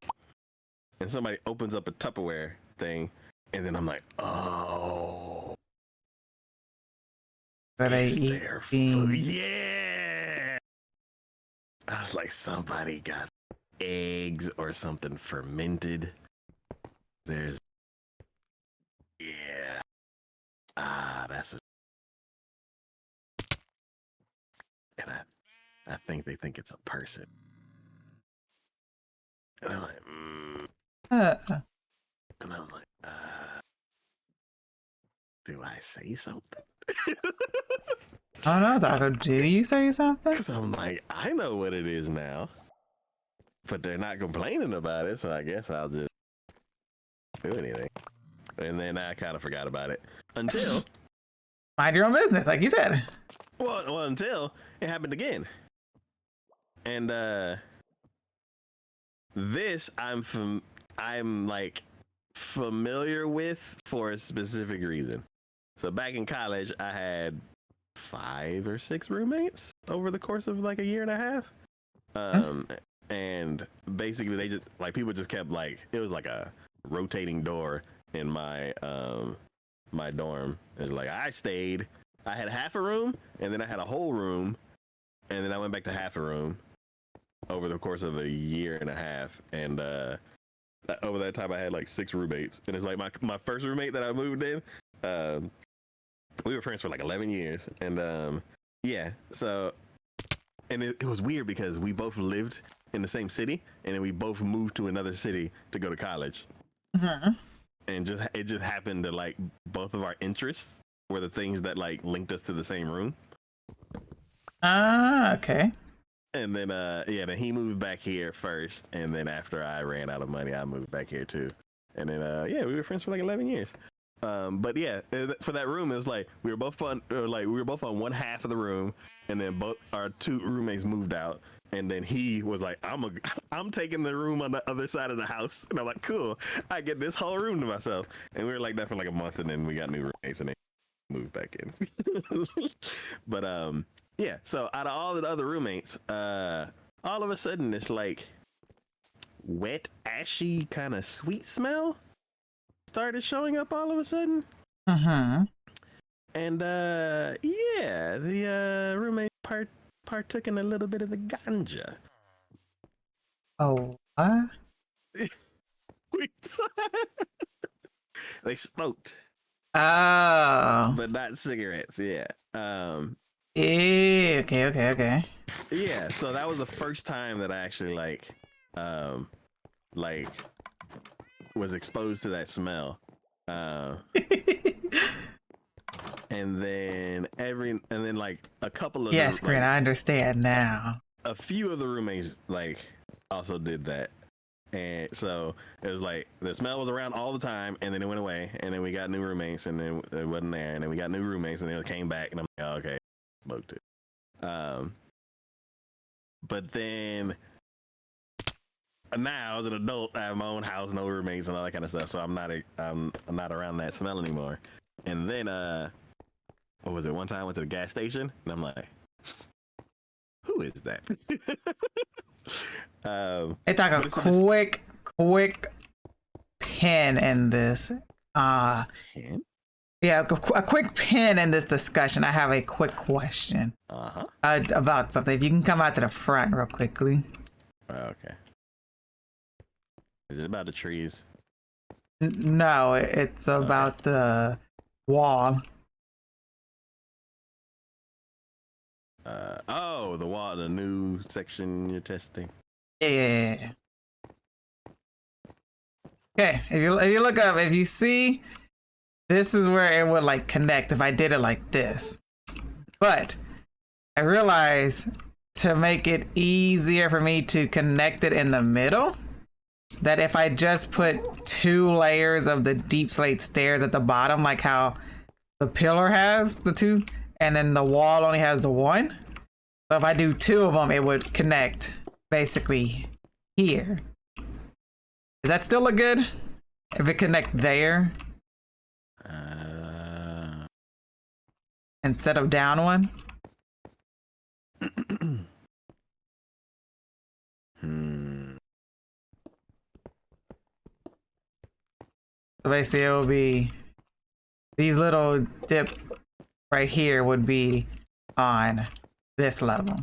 and somebody opens up a Tupperware thing, and then I'm like, oh, But they is eat there food? beans. Yeah. I was like, somebody got eggs or something fermented. There's, yeah. That's what. And I think they think it's a person. And I'm like, And I'm like, do I say something? I don't know, Taco. Do you say something? Because I'm like, I know what it is now. But they're not complaining about it, so I guess I'll just do anything. And then I kind of forgot about it. Until... Mind your own business, like you said. Well, until it happened again. And this I'm like familiar with for a specific reason. So back in college, I had 5 or 6 roommates over the course of like a year and a half. And basically they just like people just kept like it was like a rotating door in my my dorm. It's like I had half a room, and then I had a whole room, and then I went back to half a room over the course of a year and a half. And over that time, I had like 6 roommates. And it's like my first roommate that I moved in, we were friends for like 11 years. And yeah, so, and it was weird because we both lived in the same city, and then we both moved to another city to go to college. And it just happened to like both of our interests were the things that like linked us to the same room. Okay. And then then he moved back here first, and then after I ran out of money, I moved back here too. And then we were friends for like 11 years. But yeah, for that room, it was like we were both on one half of the room, and then both our 2 roommates moved out. And then he was like, I'm taking the room on the other side of the house. And I'm like, cool, I get this whole room to myself. And we were like that for like a month, and then we got new roommates, and they moved back in. But yeah, so out of all the other roommates, all of a sudden this like wet, ashy kind of sweet smell started showing up all of a sudden. And yeah, the roommate partook in a little bit of the ganja. Oh, what? They smoked, Oh. but not cigarettes. Yeah. Okay. Yeah. So that was the first time that I actually like was exposed to that smell. And then like a couple of yes, Green, I understand now. A few of the roommates like also did that. And so it was like the smell was around all the time, and then it went away, and then we got new roommates, and then it wasn't there, and then we got new roommates, and then it came back, and I'm like, oh, okay, smoked it. But then now as an adult, I have my own house, no roommates, and all that kind of stuff, so I'm not around that smell anymore. And then what was it? One time I went to the gas station, and I'm like, who is that? They talk a quick pin in this. Pin? Yeah, a quick pin in this discussion. I have a quick question. About something. If you can come out to the front real quickly. Okay. Is it about the trees? No, it's about the wall. The wall, the new section you're testing. Yeah. Okay, if you look up, if you see, this is where it would like connect if I did it like this. But I realized to make it easier for me to connect it in the middle, that if I just put 2 layers of the deep slate stairs at the bottom, like how the pillar has the 2, and then the wall only has the 1. So if I do 2 of them, it would connect basically here. Does that still look good? If it connect there? instead of down one. So basically, it will be these little dip right here would be on this level.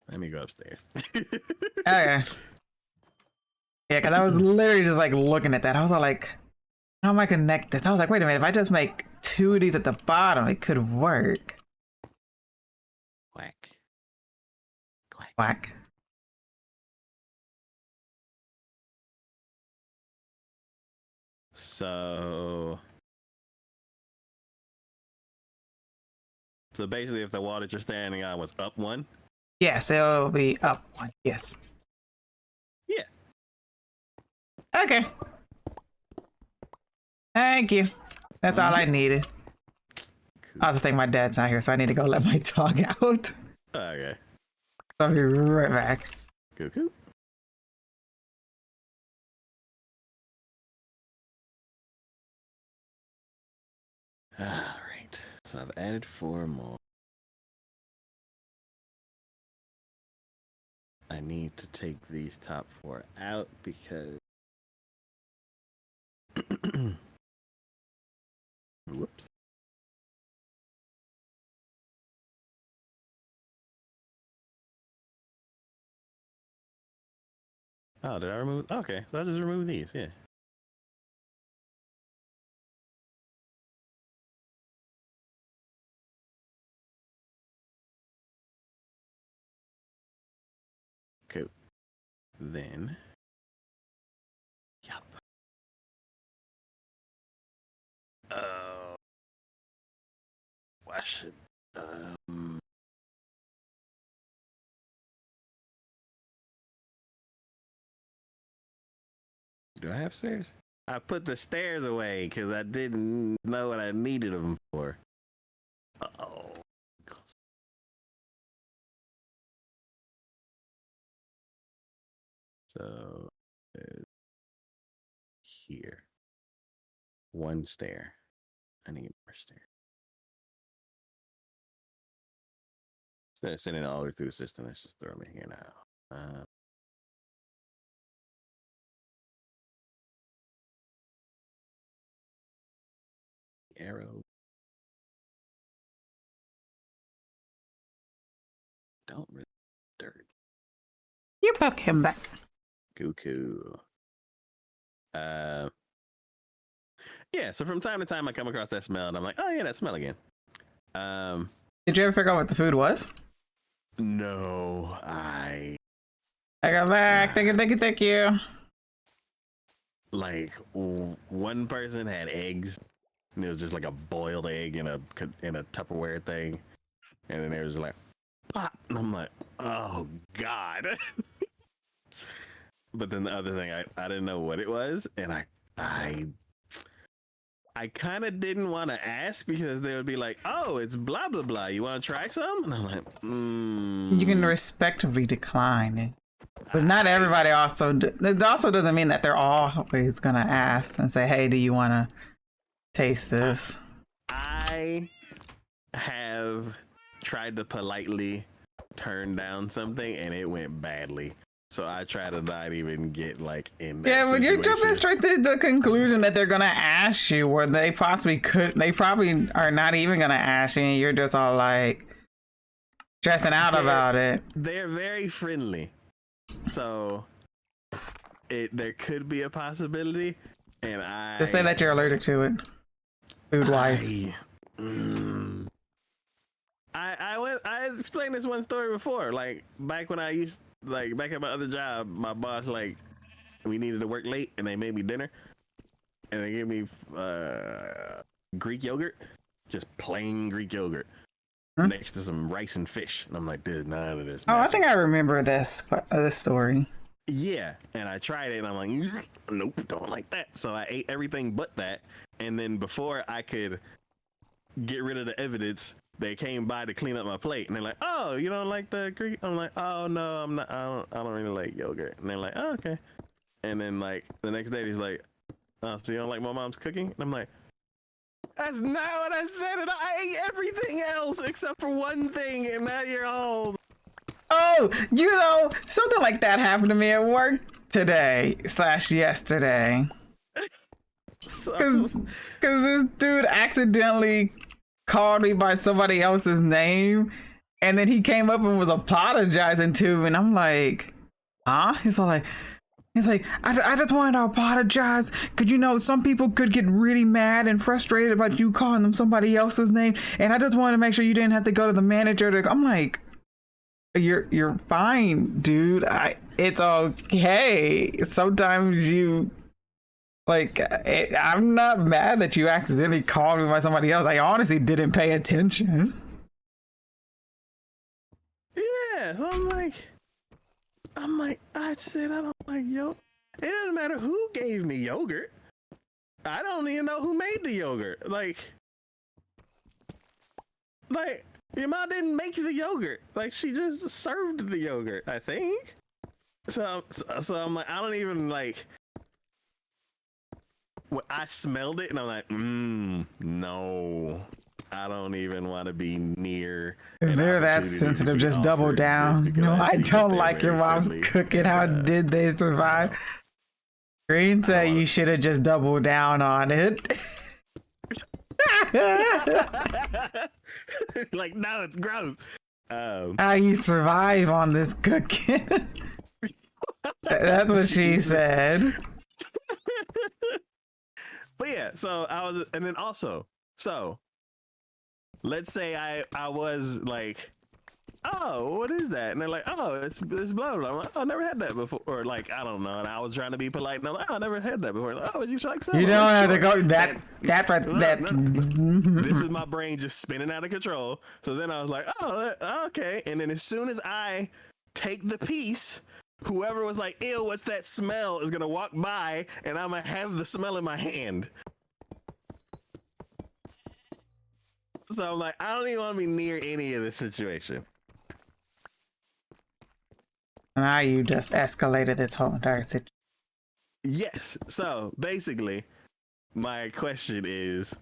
Let me go upstairs. Okay. Yeah, because I was literally just like looking at that. I was all like, how am I connect this? I was like, wait a minute, if I just make 2 of these at the bottom, it could work. Quack. Quack. Whack. So basically, if the wall that you're standing on was up 1. Yes, it'll be up 1. Yes. Yeah. Okay. Thank you. That's all I needed. Cool. I also think my dad's not here, so I need to go let my dog out. Okay. I'll be right back. Cuckoo. All right. So I've added 4 more. I need to take these top 4 out because whoops. Oh, did I remove? Okay, so I just remove these. Yeah. Cool. Then. Yup. I should. Do I have stairs? I put the stairs away because I didn't know what I needed them for. Uh-oh. So, here. 1 stair. I need more stairs. Instead of sending it all the way through the system, let's just throw them in here now. Arrow. Don't really dirt. You poke him back. Cuckoo. Yeah, so from time to time I come across that smell and I'm like, oh yeah, that smell again. Did you ever figure out what the food was? No, I got back. Thank you. Like one person had eggs and it was just like a boiled egg in a Tupperware thing. And then there was like pop. And I'm like, oh God. But then the other thing, I didn't know what it was, and I kind of didn't want to ask because they would be like, "Oh, it's blah blah blah. You want to try some?" And I'm like, You can respectively decline, but not everybody. Also, it also doesn't mean that they're always gonna ask and say, "Hey, do you want to taste this?" I have tried to politely turn down something, and it went badly. So I try to not even get like in that Yeah, but you're situation. jumping straight to the conclusion that they're gonna ask you, where they probably are not even gonna ask you, and you're just all like stressing out about it. They're very friendly, so there could be a possibility. And Just say that you're allergic to it, food wise. I explained this one story before, like back when back at my other job, my boss, like, we needed to work late and they made me dinner and they gave me Greek yogurt, just plain Greek yogurt next to some rice and fish, and I'm like, dude, none of this Oh, I matches. think I remember this story. Yeah, and I tried it and I'm like, nope, don't like that. So I ate everything but that, and then before I could get rid of the evidence, they came by to clean up my plate, and they're like, "Oh, you don't like the Greek?" I'm like, "Oh no, I'm not. I don't really like yogurt." And they're like, "Oh, okay." And then like the next day, he's like, "Oh, so you don't like my mom's cooking?" And I'm like, "That's not what I said. And I ate everything else except for one thing, and now you're all." Oh, something like that happened to me at work today/yesterday. So, Cause this dude accidentally called me by somebody else's name, and then he came up and was apologizing to me, and I'm like, huh? He's like, I just wanted to apologize. Cause some people could get really mad and frustrated about you calling them somebody else's name, and I just wanted to make sure you didn't have to go to the manager to. I'm like, you're fine, dude. It's okay. Sometimes you. I'm not mad that you accidentally called me by somebody else. I honestly didn't pay attention. yeah, so I said I don't like yogurt. It doesn't matter who gave me yogurt. I don't even know who made the yogurt. Like your mom didn't make the yogurt. Like she just served the yogurt, I think. So I'm like, I don't even like. I smelled it and I'm like, no, I don't even want to be near. If they're that sensitive, just double down. No, I don't like your mom's cooking. How did they survive? Green said you should have just doubled down on it. Like, no, it's gross. How you survive on this cooking? That's what she said. But yeah, so I was, and then also, so let's say I was like, oh, what is that? And they're like, oh, it's blah blah. I'm like, oh, I never had that before, or like, I don't know. And I was trying to be polite, and I'm like, oh, I never had that before. Like, oh, you like so? You don't have to go that. This is my brain just spinning out of control. So then I was like, oh, okay. And then as soon as I take the piece, whoever was like, ew, what's that smell, is gonna walk by and I'm gonna have the smell in my hand. So I'm like, I don't even want to be near any of this situation. Now you just escalated this whole entire situation. Yes. So basically, my question is,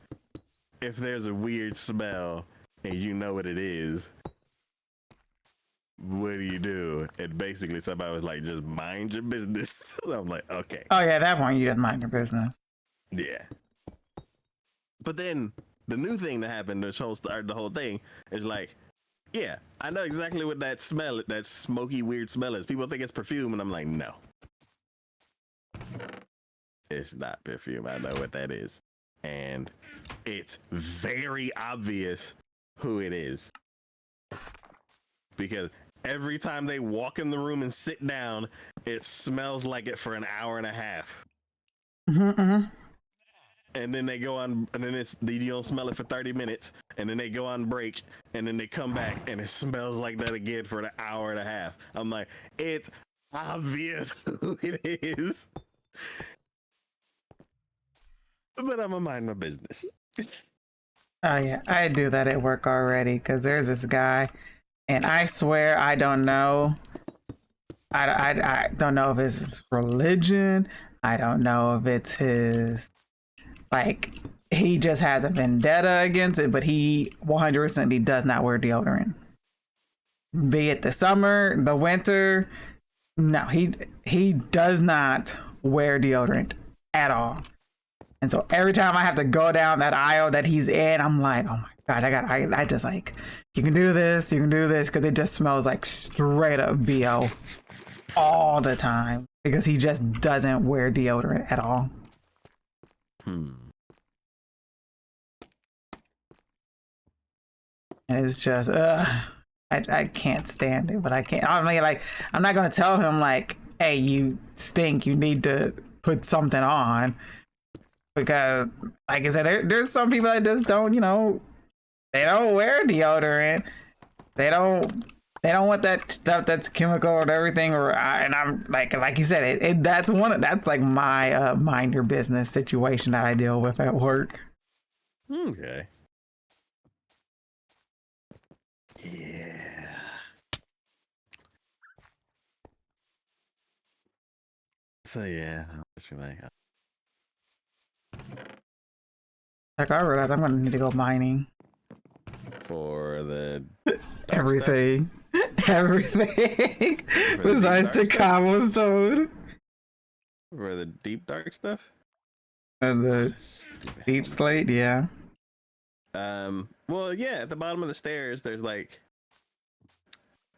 if there's a weird smell and you know what it is, what do you do? And basically somebody was like, just mind your business. So I'm like, okay. Oh yeah, at that point you just mind your business. Yeah. But then the new thing that happened, the whole thing is like, yeah, I know exactly what that smell, that smoky weird smell is. People think it's perfume, and I'm like, no. It's not perfume. I know what that is. And it's very obvious who it is. Because every time they walk in the room and sit down, it smells like it for an hour and a half. And then they go on, and then you don't smell it for 30 minutes, and then they go on break, and then they come back, and it smells like that again for an hour and a half. I'm like, it's obvious who it is. But I'm gonna mind my business. Oh yeah, I do that at work already, because there's this guy, and I swear I don't know. I don't know if it's his religion. I don't know if it's his, like, he just has a vendetta against it, but he 100% he does not wear deodorant. Be it the summer, the winter, no, he does not wear deodorant at all. And so every time I have to go down that aisle that he's in, I'm like, oh my God, I just like, you can do this, because it just smells like straight up BO all the time, because he just doesn't wear deodorant at all. And it's just, I can't stand it, but I can't. I mean, like, I'm not gonna tell him like, hey, you stink, you need to put something on, because, like I said, there's some people that just don't, they don't wear deodorant. They don't want that stuff that's chemical and everything. And I'm like you said, that's like my mind your business situation that I deal with at work. Okay. Yeah. So yeah, I'll just be like, Like I realized I'm gonna need to go mining. for the dark Everything. Everything. For the Besides deep the dark stuff? cobblestone stuff? For the deep dark stuff. and the Stupid deep helmet. slate, yeah. Well, yeah, at the bottom of the stairs, there's like,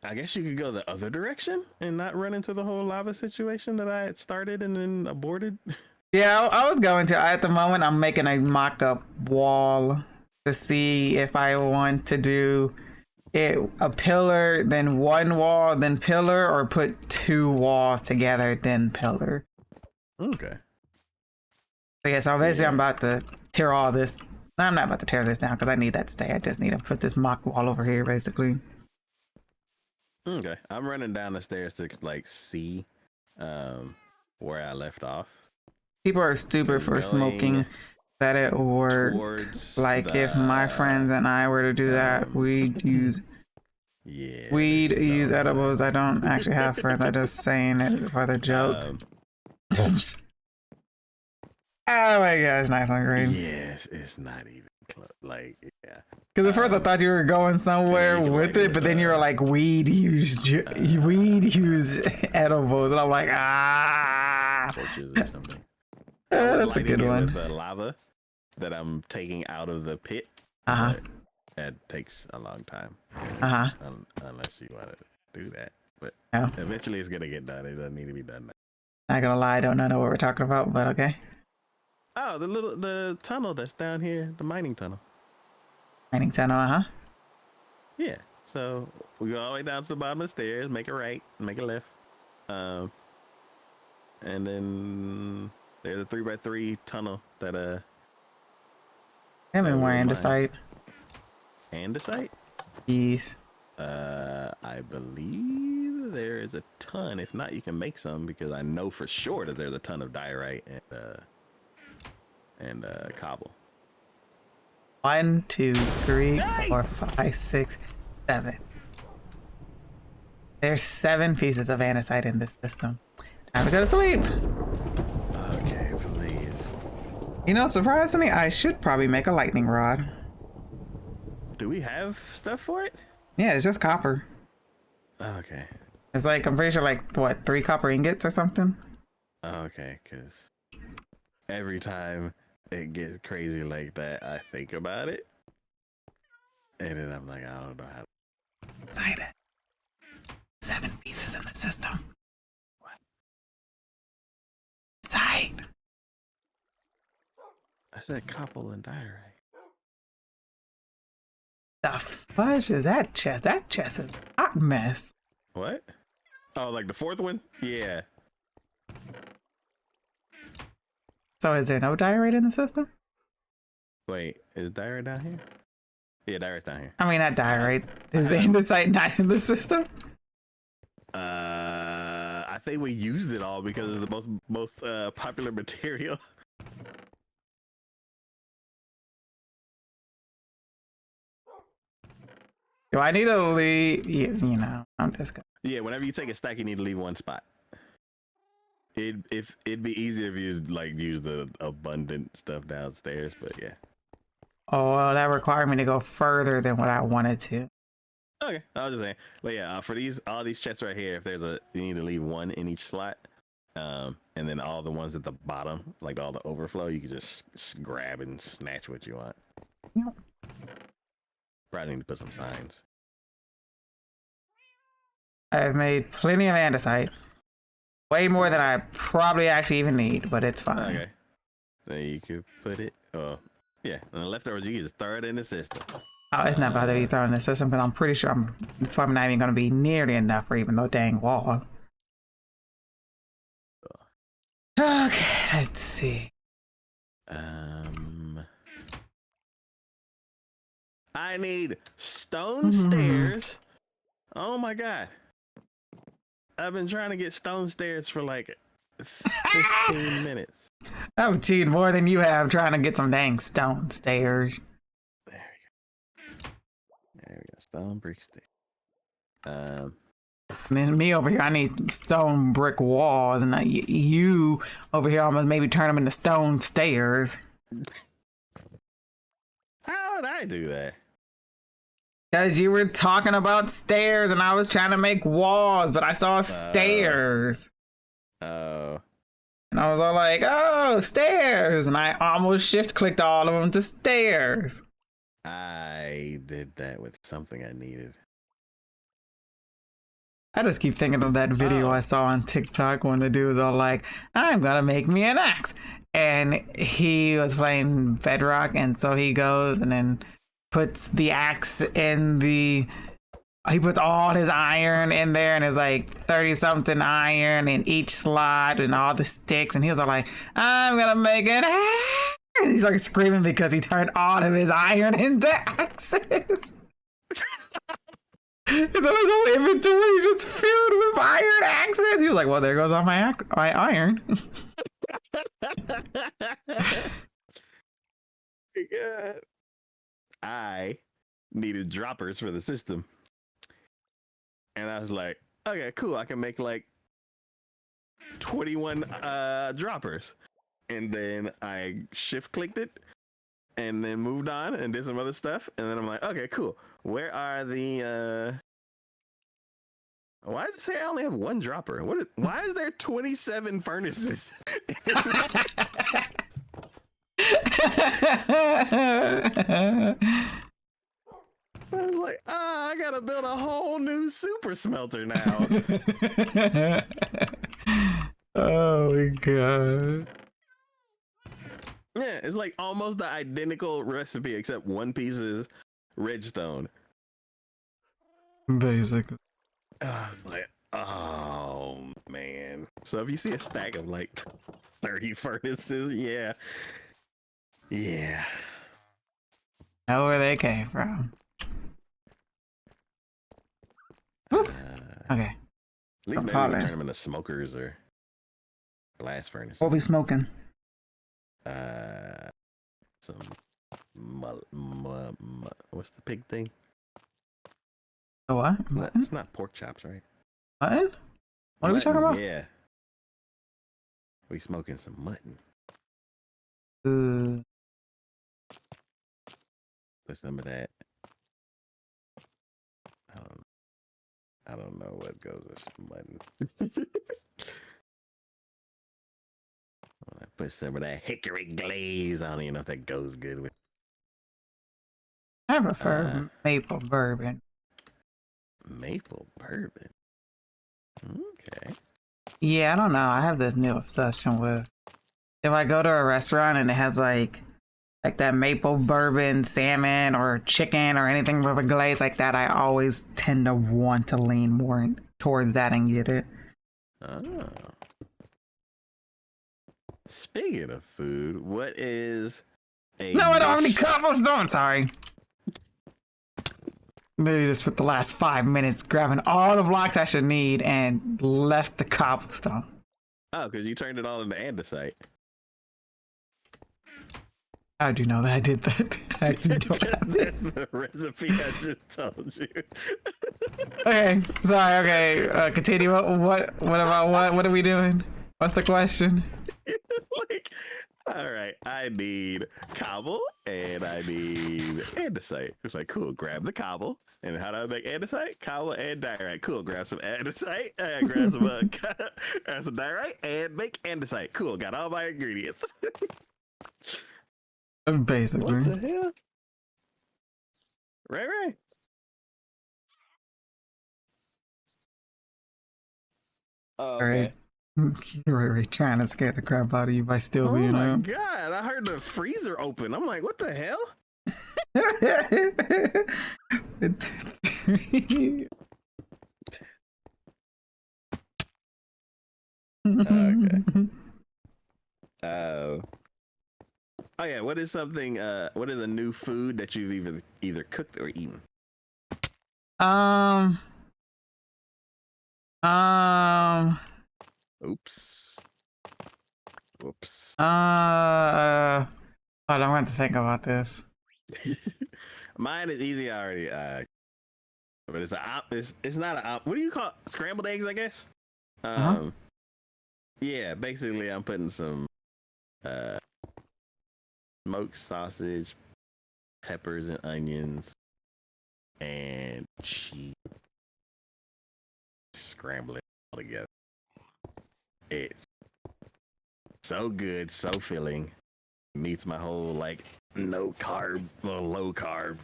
I guess you could go the other direction and not run into the whole lava situation that I had started and then aborted. Yeah, I was going to. At the moment, I'm making a mock-up wall to see if I want to do it a pillar, then one wall, then pillar, or put two walls together, then pillar. Okay. So yeah, so basically Yeah. I'm about to tear all this. No, I'm not about to tear this down because I need that to stay. I just need to put this mock wall over here, basically. Okay. I'm running down the stairs to like see where I left off. People are stupid for Going smoking that it works. Towards Like if my friends and I were to do that, we'd use weed, this use don't edibles. work. I don't actually have friends. I'm just saying it for the joke. Oh my gosh, nice one, green. Yes, it's not even close. Like, yeah. Because at first I thought you were going somewhere you can, with like, it, but then you were like, weed use edibles, and I'm like, Torches or something. that's a Lighting good it one. With the lava that I'm taking out of the pit. Uh-huh. but That takes a long time. Uh-huh. Unless you want to do that. But No. eventually it's going to get done. It doesn't need to be done now. Not gonna lie, I don't know what we're talking about, but okay. Oh, the tunnel that's down here, the mining tunnel. Mining tunnel, uh-huh. Yeah. So we go all the way down to the bottom of the stairs, make a right, make a left. And then there's a 3x3 tunnel that I'm in more Never mind. andesite. andesite. Yes. I believe there is a ton. If not, you can make some because I know for sure that there's a ton of diorite and cobble. 1, 2, 3, 4, 5, 6, 7. There's 7 pieces of andesite in this system. Time to go to sleep. Okay, please. You know, surprisingly, I should probably make a lightning rod. Do we have stuff for it? Yeah, it's just copper. Okay. It's like, I'm pretty sure like, what, 3 copper ingots or something? Okay, because every time it gets crazy like that, I think about it. And then I'm like, I don't know how to. Excited. 7 pieces in the system. What? Sight. I said cobble and diorite. The fudge is that chest? That chest is a hot mess. What? Oh, like the 4th one? Yeah. So is there no diorite in the system? Wait, is diorite down here? Yeah, diorite's down here. I mean, not diorite. Is the andesite not in the system? I think we used it all because it's the most popular material. Do I need to leave? You know, I'm just gonna. Yeah, whenever you take a stack, you need to leave one spot. It'd be easier if you use the abundant stuff downstairs, but yeah. Oh, well, that required me to go further than what I wanted to. Okay, I was just saying. But yeah, for all these chests right here, if you need to leave one in each slot, and then all the ones at the bottom, like all the overflow, you can just grab and snatch what you want. Yep. Probably need to put some signs. I've made plenty of andesite. Way more than I probably actually even need, but it's fine. Okay. So you could put it. Oh, yeah. And the leftovers, you can just throw it in the system. Oh, it's not about to be thrown in the system because I'm pretty sure it's probably not even going to be nearly enough for even no dang wall. Okay, let's see. I need stone stairs. Oh my god. I've been trying to get stone stairs for like 15 minutes. I've cheated more than you have trying to get some dang stone stairs. There we go. Stone brick stick. And then me over here, I need stone brick walls, and you over here, I'm gonna maybe turn them into stone stairs. How did I do that? Because you were talking about stairs, and I was trying to make walls, but I saw stairs. Oh. And I was all like, oh, stairs. And I almost shift clicked all of them to stairs. I did that with something I needed. I just keep thinking of that video I saw on TikTok when the dude was all like, I'm going to make me an axe. And he was playing Bedrock. And so he goes and then puts the axe in he puts all his iron in there, and it's like 30 something iron in each slot and all the sticks. And he was all like, I'm going to make an axe. He's like screaming because he turned all of his iron into axes. So his whole inventory just filled with iron axes. He was like, well, there goes all my iron. God. I needed droppers for the system. And I was like, okay, cool. I can make like 21 droppers. And then I shift clicked it and then moved on and did some other stuff. And then I'm like, okay, cool. Where are the why does it say I only have one dropper? Why is there 27 furnaces? I was like, I gotta build a whole new super smelter now. Oh my god. Yeah, it's like almost the identical recipe except one piece is redstone. Basically. I was like, oh man. So if you see a stack of like 30 furnaces, yeah. Yeah. Know where they came from. Okay. At least maybe we can turn them into smokers or blast furnaces. What we smoking? Some what's the pig thing? The what? It's not pork chops, right? Mutton? What are we talking about? Yeah. We smoking some mutton. Put some of that. I don't know what goes with some mutton. I put some of that hickory glaze. I don't even know if that goes good with. I prefer maple bourbon. Maple bourbon. Okay. Yeah, I don't know. I have this new obsession with if I go to a restaurant and it has like that maple bourbon salmon or chicken or anything with a glaze like that, I always tend to want to lean more towards that and get it. Oh. Speaking of food, what is a No, I don't have any cobblestone. Sorry. Literally just spent the last 5 minutes grabbing all the blocks I should need and left the cobblestone. Oh, because you turned it all into andesite. How do you know that I did that? I actually don't have it. That's the recipe I just told you. Okay, sorry. Okay, continue. What about what are we doing? What's the question? Like, all right, I need cobble and I need andesite. It's like, cool, grab the cobble. And how do I make andesite? Cobble and diorite. Cool, grab some andesite, grab some diorite, and make andesite. Cool, got all my ingredients. Basically. What the hell? Ray? Oh, okay. Right, trying to scare the crap out of you by still Oh being my up. god, I heard the freezer open. I'm like, what the hell? Okay. Oh yeah, what is something what is a new food that you've either cooked or eaten? Oops. Whoops. Hold on, I'm going to think about this. Mine is easy. I already but it's not a what do you call it? Scrambled eggs? I guess. Uh-huh. Yeah, basically, I'm putting some smoked sausage, peppers and onions, and cheese. Scramble it all together. It's so good, so filling. Meets my whole like no carb, well, low carb,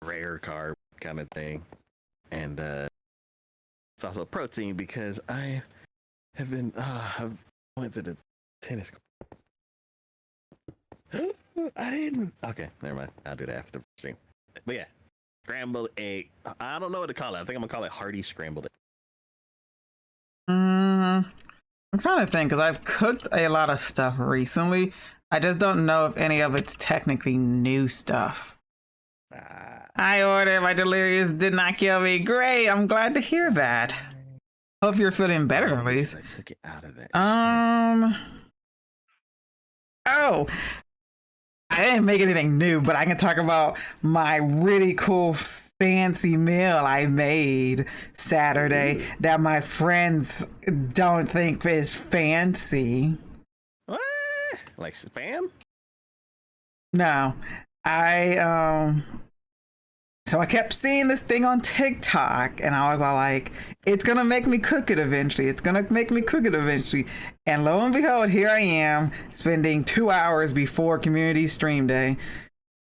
rare carb kind of thing, and it's also protein because I have been I went to the tennis. I didn't. Okay, never mind. I'll do that after the stream. But yeah, scrambled egg. I don't know what to call it. I think I'm gonna call it hearty scrambled egg. I'm trying to think because I've cooked a lot of stuff recently. I just don't know if any of it's technically new stuff. I ordered my delirious did not kill me. Great, I'm glad to hear that. Hope you're feeling better at least. I took it out of that. Oh, I didn't make anything new, but I can talk about my really cool fancy meal I made Saturday that my friends don't think is fancy. What? Like spam? No, so I kept seeing this thing on TikTok and I was all like, it's gonna make me cook it eventually. It's gonna make me cook it eventually. And lo and behold, here I am spending 2 hours before community stream day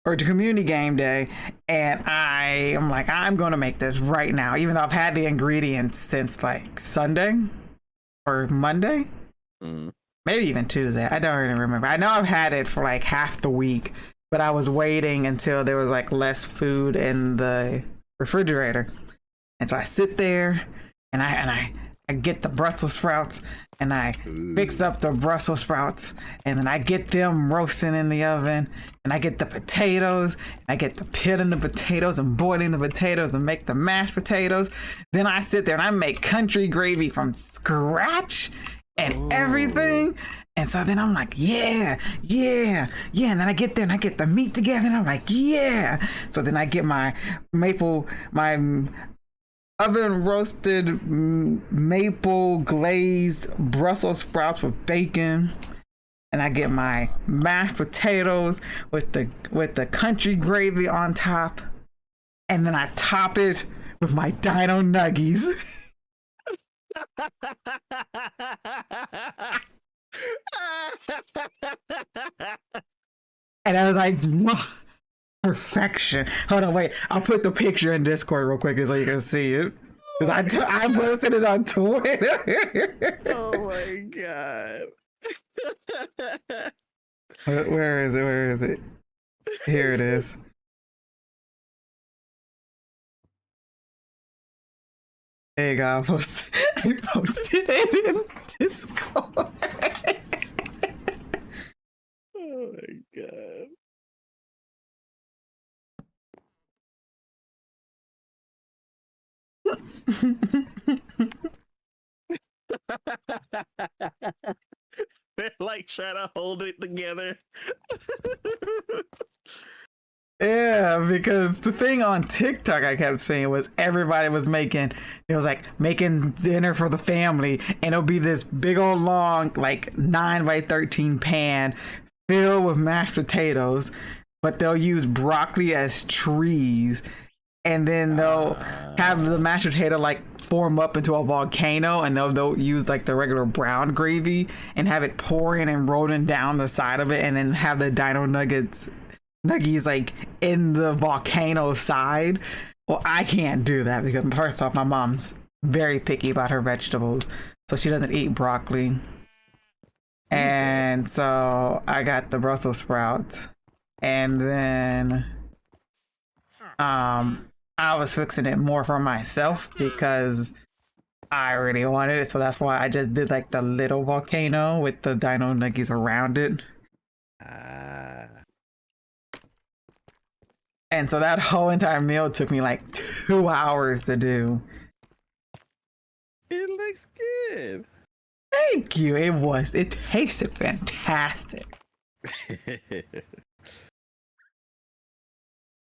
or to community game day. And I'm like, I'm gonna make this right now, even though I've had the ingredients since like Sunday or Monday, maybe even Tuesday. I don't really remember. I know I've had it for like half the week, but I was waiting until there was like less food in the refrigerator. And so I sit there and I get the Brussels sprouts and I fix up the Brussels sprouts and then I get them roasting in the oven and I get the potatoes and I get the pit in the potatoes and boiling the potatoes and make the mashed potatoes. Then I sit there and I make country gravy from scratch and everything. And so then I'm like, yeah. And then I get there and I get the meat together and I'm like, yeah. So then I get my oven roasted maple glazed Brussels sprouts with bacon. And I get my mashed potatoes with the country gravy on top. And then I top it with my dino nuggies. And I was like, perfection. Hold on, wait. I'll put the picture in Discord real quick so you can see it. Because I posted it on Twitter. Oh my god. Where is it? Where is it? Here it is. There you go. I posted it in Discord. Oh my god. They're like trying to hold it together. Yeah, because the thing on TikTok I kept seeing was everybody was making, it was like making dinner for the family, and it'll be this big old long, like 9x13 pan filled with mashed potatoes, but they'll use broccoli as trees. And then they'll have the mashed potato like form up into a volcano, and they'll use like the regular brown gravy and have it pouring and rolling down the side of it, and then have the dino nuggies like in the volcano side. Well, I can't do that because first off, my mom's very picky about her vegetables, so she doesn't eat broccoli. And so I got the Brussels sprouts, and then I was fixing it more for myself because I really wanted it. So that's why I just did like the little volcano with the dino nuggies around it. And so that whole entire meal took me like 2 hours to do. It looks good. Thank you. It tasted fantastic.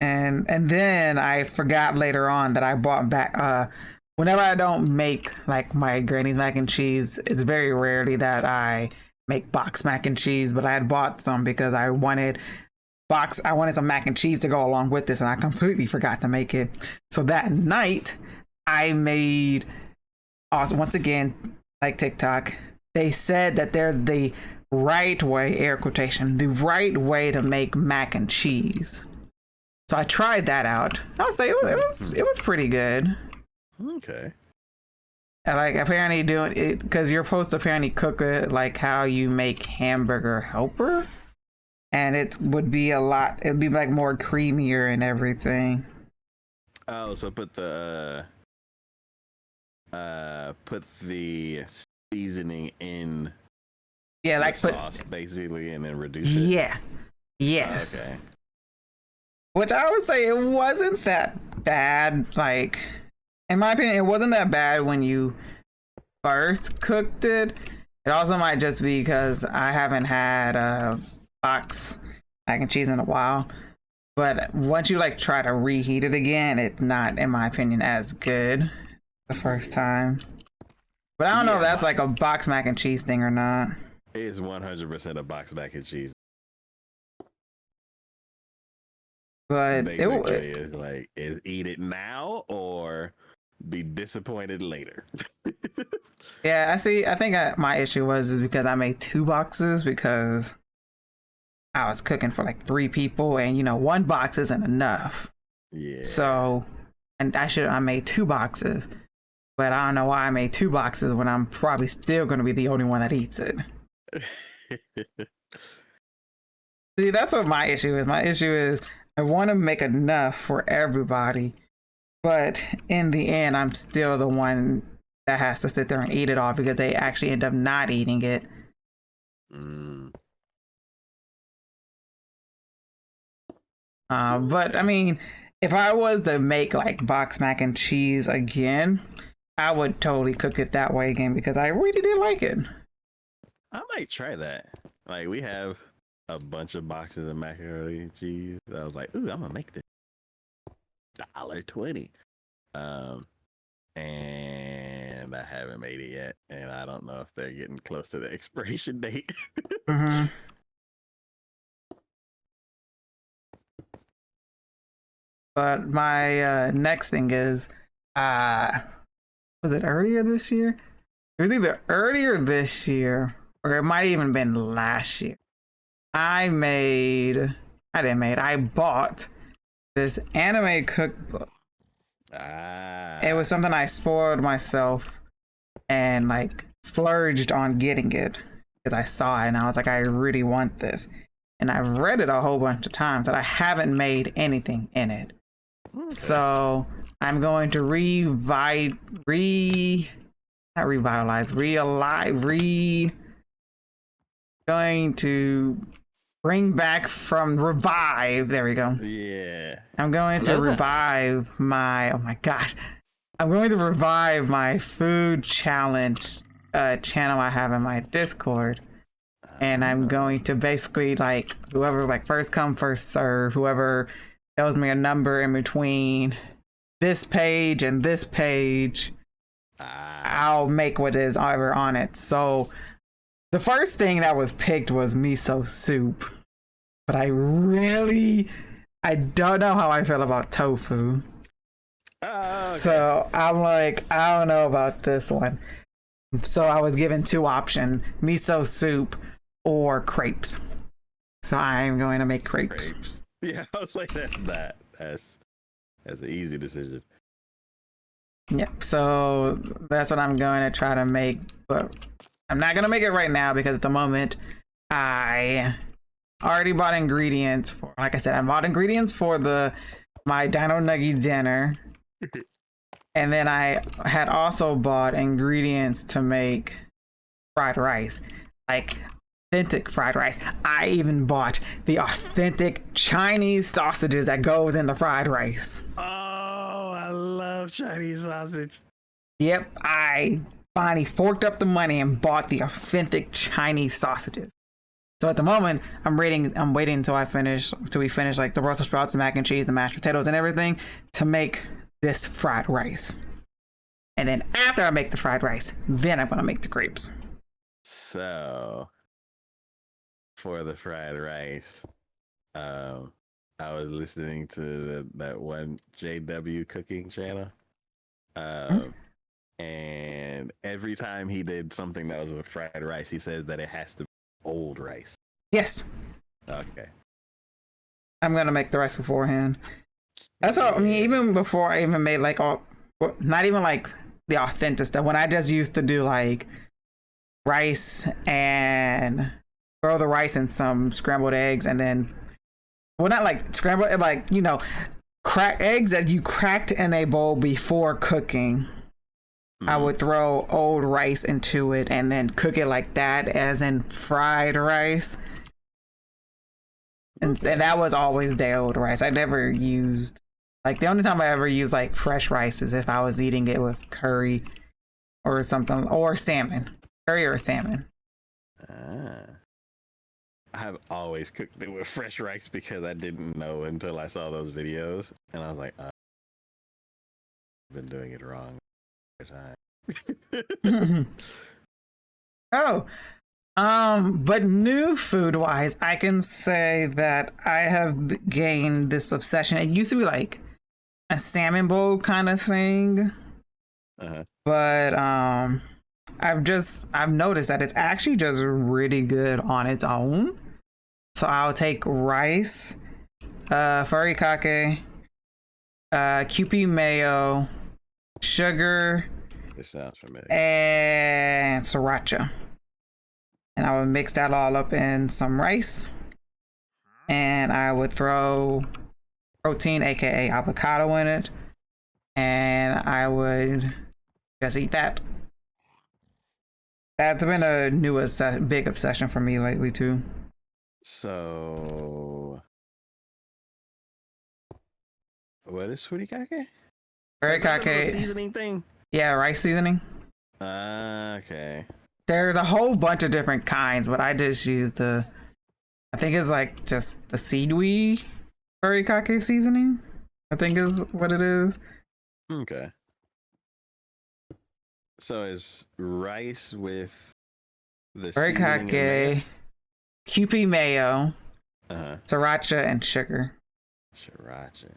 And then I forgot later on that I bought back whenever I don't make like my granny's mac and cheese, it's very rarely that I make box mac and cheese, but I had bought some because I wanted some mac and cheese to go along with this, and I completely forgot to make it. So that night I made, also once again, like TikTok, they said that there's the right way, air quotation, the right way to make mac and cheese. So I tried that out. I would say it was pretty good. Okay. And like apparently doing it because you're supposed to apparently cook it like how you make hamburger helper, and it'd be like more creamier and everything. Oh, so put the seasoning in Like the sauce basically, and then reduce it. Yeah. Yes. Okay. Which I would say it wasn't that bad. Like, in my opinion, it wasn't that bad when you first cooked it. It also might just be because I haven't had a box mac and cheese in a while. But once you like try to reheat it again, it's not, in my opinion, as good the first time. But I don't know if that's like a box mac and cheese thing or not. It's 100% a box mac and cheese. But is like, eat it now or be disappointed later. Yeah, I see. I think my issue is because I made 2 boxes because I was cooking for like 3 people, and 1 box isn't enough. Yeah. So, and I made 2 boxes, but I don't know why I made 2 boxes when I'm probably still going to be the only one that eats it. See, that's what my issue is. My issue is I want to make enough for everybody, but in the end, I'm still the one that has to sit there and eat it all because they actually end up not eating it. But I mean, if I was to make like box mac and cheese again, I would totally cook it that way again because I really did like it. I might try that. Like, we have a bunch of boxes of macaroni and cheese. I was like, ooh, I'm gonna make this $1.20. And I haven't made it yet, and I don't know if they're getting close to the expiration date. Mm-hmm. But my next thing is, was it earlier this year? It was either earlier this year or it might even been last year. I bought this anime cookbook. It was something I spoiled myself and like splurged on getting it because I saw it and I was like, I really want this. And I've read it a whole bunch of times, but I haven't made anything in it. Okay. So I'm going to going to bring back from revive. There we go. Yeah. I'm going to revive my, oh my gosh. I'm going to revive my food challenge channel I have in my Discord. And I'm going to basically like whoever like first come, first serve, whoever tells me a number in between this page and this page, I'll make what is ever on it. So the first thing that was picked was miso soup, but I don't know how I feel about tofu. Okay. So I'm like, I don't know about this one. So I was given 2 options, miso soup or crepes. So I'm going to make crepes. Yeah, I was like, that's an easy decision. Yep. So that's what I'm going to try to make, but I'm not going to make it right now because at the moment I already bought ingredients for, like I said, I bought ingredients for my Dino Nugget dinner. And then I had also bought ingredients to make fried rice, like authentic fried rice. I even bought the authentic Chinese sausages that goes in the fried rice. Oh, I love Chinese sausage. Yep, I finally forked up the money and bought the authentic Chinese sausages. So at the moment, I'm waiting until we finish like the Brussels sprouts, the mac and cheese, the mashed potatoes, and everything to make this fried rice. And then after I make the fried rice, then I'm gonna make the grapes. So for the fried rice, I was listening to that one JW cooking channel. And every time he did something that was with fried rice, he says that it has to be old rice. Yes. Okay. I'm gonna make the rice beforehand. That's all. I mean, even before I even made like not even like the authentic stuff. When I just used to do like rice and throw the rice in some scrambled eggs and then, well, not like scrambled, like, you know, crack eggs that you cracked in a bowl before cooking. I would throw old rice into it and then cook it like that, as in fried rice. And that was always day old rice. I never used, like, the only time I ever used like fresh rice is if I was eating it with curry or something, or salmon, curry or salmon. I have always cooked it with fresh rice because I didn't know until I saw those videos, and I was like, I've been doing it wrong every time. But new food wise, I can say that I have gained this obsession. It used to be like a salmon bowl kind of thing. But I've noticed that it's actually just really good on its own. So I'll take rice, furikake, QP mayo, sugar, This sounds familiar, and sriracha. And I would mix that all up in some rice. And I would throw protein, aka avocado, in it. And I would just eat that. That's been a big obsession for me lately too. So, what is furikake? Furikake, Seasoning thing. yeah, rice seasoning. Okay. There's a whole bunch of different kinds, but I just used I think it's like just the seaweed furikake seasoning, I think is what it is. Okay. So is rice with the Furikake, QP mayo, sriracha, and sugar. Sriracha.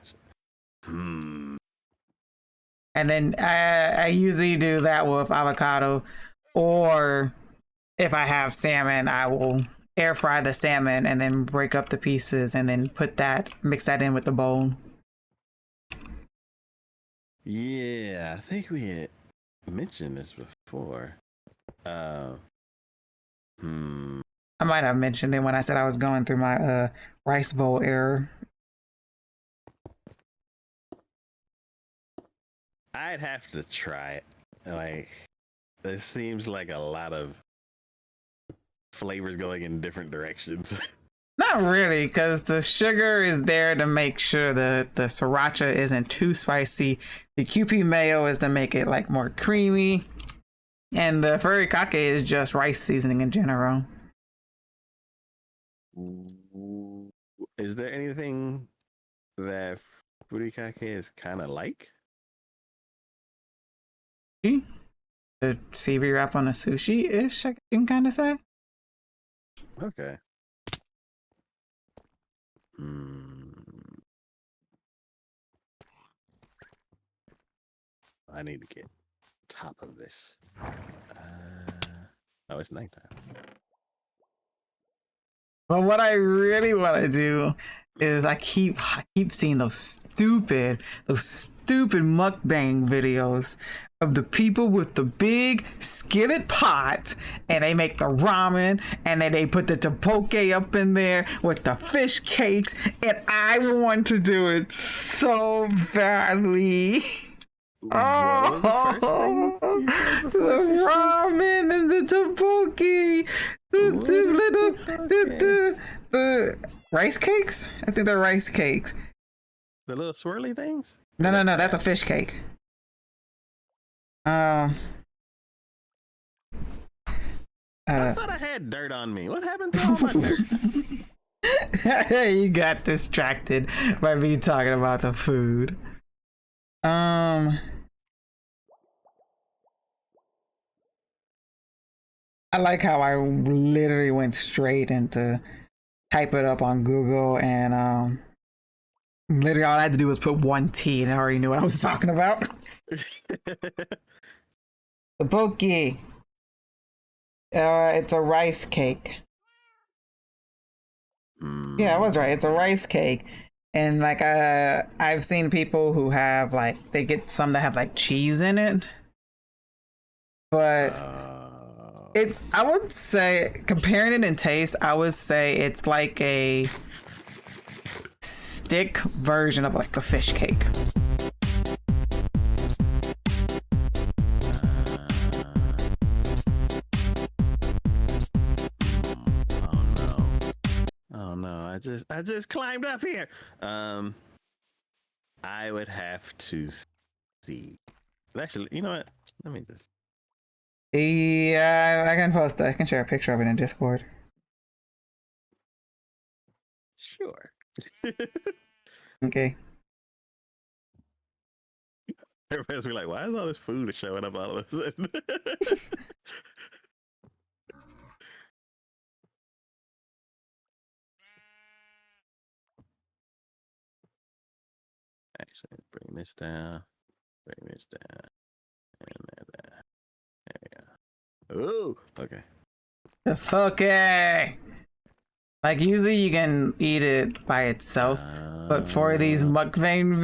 And then I usually do that with avocado, or if I have salmon, I will air fry the salmon and then break up the pieces and then mix that in with the bowl. Yeah, I think we had mentioned this before. I might have mentioned it when I said I was going through my rice bowl error. I'd have to try it. Like, this seems like a lot of flavors going in different directions. Not really, because the sugar is there to make sure that the sriracha isn't too spicy. The QP mayo is to make it like more creamy. And the furikake is just rice seasoning in general. Is there anything that furikake is kind of like? The savory wrap on a sushi-ish, I can kind of say. Okay. I need to get top of this. Oh, it's nighttime. But what I really want to do is I keep seeing those stupid mukbang videos of the people with the big skillet pot, and they make the ramen, and then they put the tteokbokki up in there with the fish cakes, and I want to do it so badly. What was the first thing? The ramen and the tteokbokki, the rice cakes. I think they're rice cakes. The little swirly things? No, that's a fish cake. I thought I had dirt on me. What happened to all my dirt? You got distracted by me talking about the food. I like how I literally went straight into type it up on Google, and literally all I had to do was put 1T and I already knew what I was talking about. The poke. It's a rice cake. Yeah, I was right. It's a rice cake. And like I've seen people who have like they get some that have like cheese in it. But I would say comparing it in taste, I would say it's like a stick version of like a fish cake. Oh no, I just climbed up here. I would have to see. Actually, you know what? Let me just. Yeah, I can post. I can share a picture of it in Discord. Sure. Okay. Everybody's be like, why is all this food showing up all of a sudden? Actually, let's bring this down. Bring this down. And that. There we go. Ooh, okay. The fuck. Like usually you can eat it by itself, but for these mukbang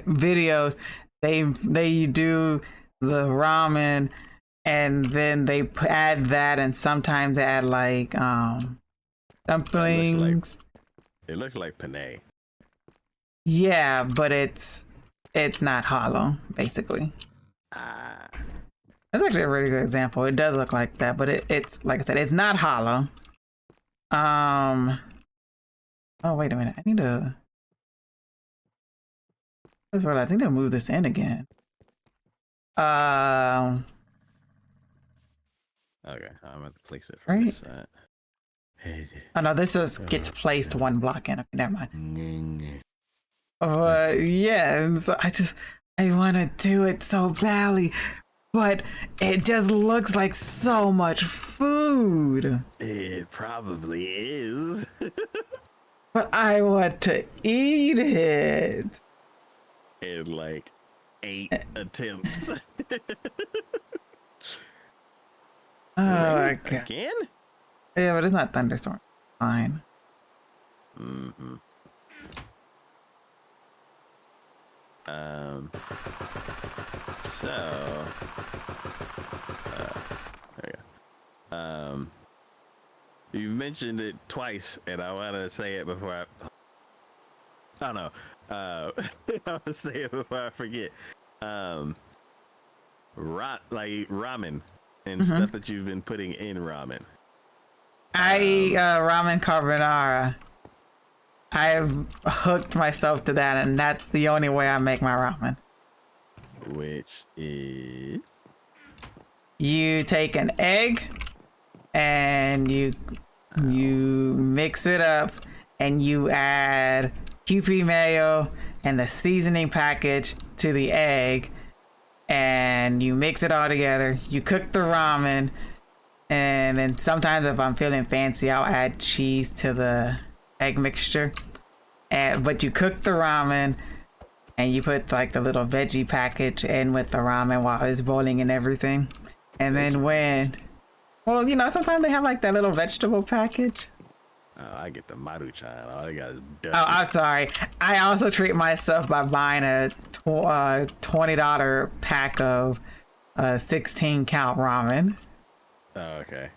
videos, they do the ramen, and then they add that, and sometimes they add like dumplings. It looks like penne. Yeah, but it's not hollow, basically. That's actually a really good example. It does look like that, but it's like I said, it's not hollow. Oh wait a minute. I need to. I just realized I need to move this in again. Okay, I'm gonna place it from this side. Oh no, this just gets placed one block in. Okay, never mind. Yeah, so I want to do it so badly, but it just looks like so much food. It probably is. But I want to eat it. In like 8 attempts. Oh, okay. Again? Yeah, but it's not thunderstorm. Fine. Mm-hmm. So there you go. You mentioned it twice, and I want to say it before I don't know. I want to say it before I forget. Like ramen and stuff that you've been putting in ramen. I eat ramen carbonara. I've hooked myself to that, and that's the only way I make my ramen. Which is? You take an egg and you mix it up, and you add QP mayo and the seasoning package to the egg, and you mix it all together. You cook the ramen, and then sometimes if I'm feeling fancy, I'll add cheese to the egg mixture. But you cook the ramen, and you put like the little veggie package in with the ramen while it's boiling and everything. And then well, you know, sometimes they have like that little vegetable package. I get the Maruchan. All I got is dusty. Oh, I'm sorry. I also treat myself by buying a $20 pack of 16 count ramen. Oh, okay.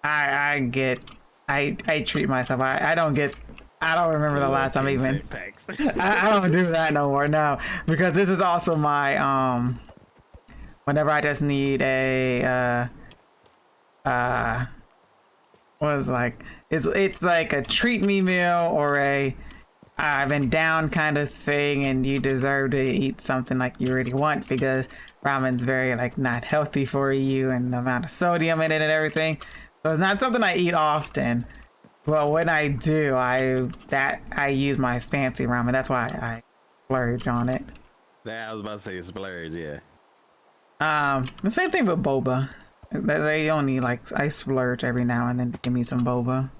I treat myself. I don't remember the last time even. I don't do that no more now, because this is also my whenever I just need a it's like a treat me meal or a I've been down kind of thing, and you deserve to eat something like you really want, because ramen's very like not healthy for you and the amount of sodium in it and everything. So it's not something I eat often. But when I do, I use my fancy ramen. That's why I splurge on it. Yeah, I was about to say splurge, yeah. The same thing with boba. They only like I splurge every now and then to give me some boba.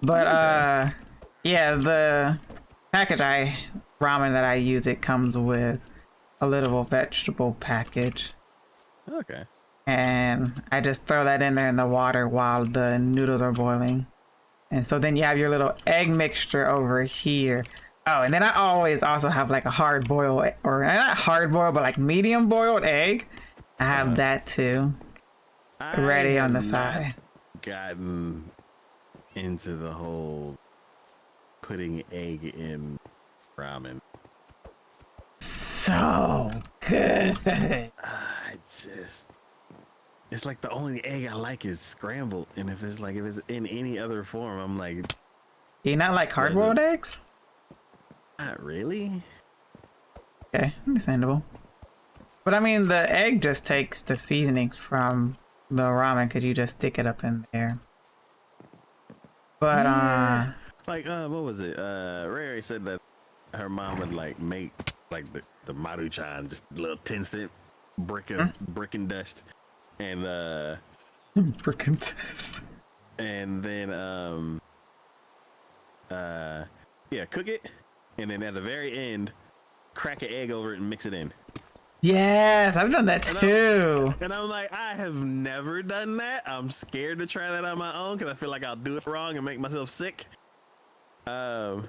But yeah, the package ramen that I use, it comes with a little vegetable package. Okay. And I just throw that in there in the water while the noodles are boiling. And so then you have your little egg mixture over here. Oh, and then I always also have like a hard boiled, or not hard boiled, but like medium boiled egg. I have that too, ready on the side. Gotten into the whole putting egg in ramen. So good. It's like the only egg I like is scrambled, and if it's in any other form, I'm like, Do you not like hard boiled eggs? not really. Okay, understandable. But I mean, the egg just takes the seasoning from the ramen. Could you just stick it up in there? But Yeah. Like what was it? Rary said that her mom would like make like the maruchan, just a little 10-cent brick and dust, and brick and dust. And then yeah, cook it, and then at the very end, crack an egg over it and mix it in. Yes, I've done that too. And I'm like, I have never done that. I'm scared to try that on my own because I feel like I'll do it wrong and make myself sick. I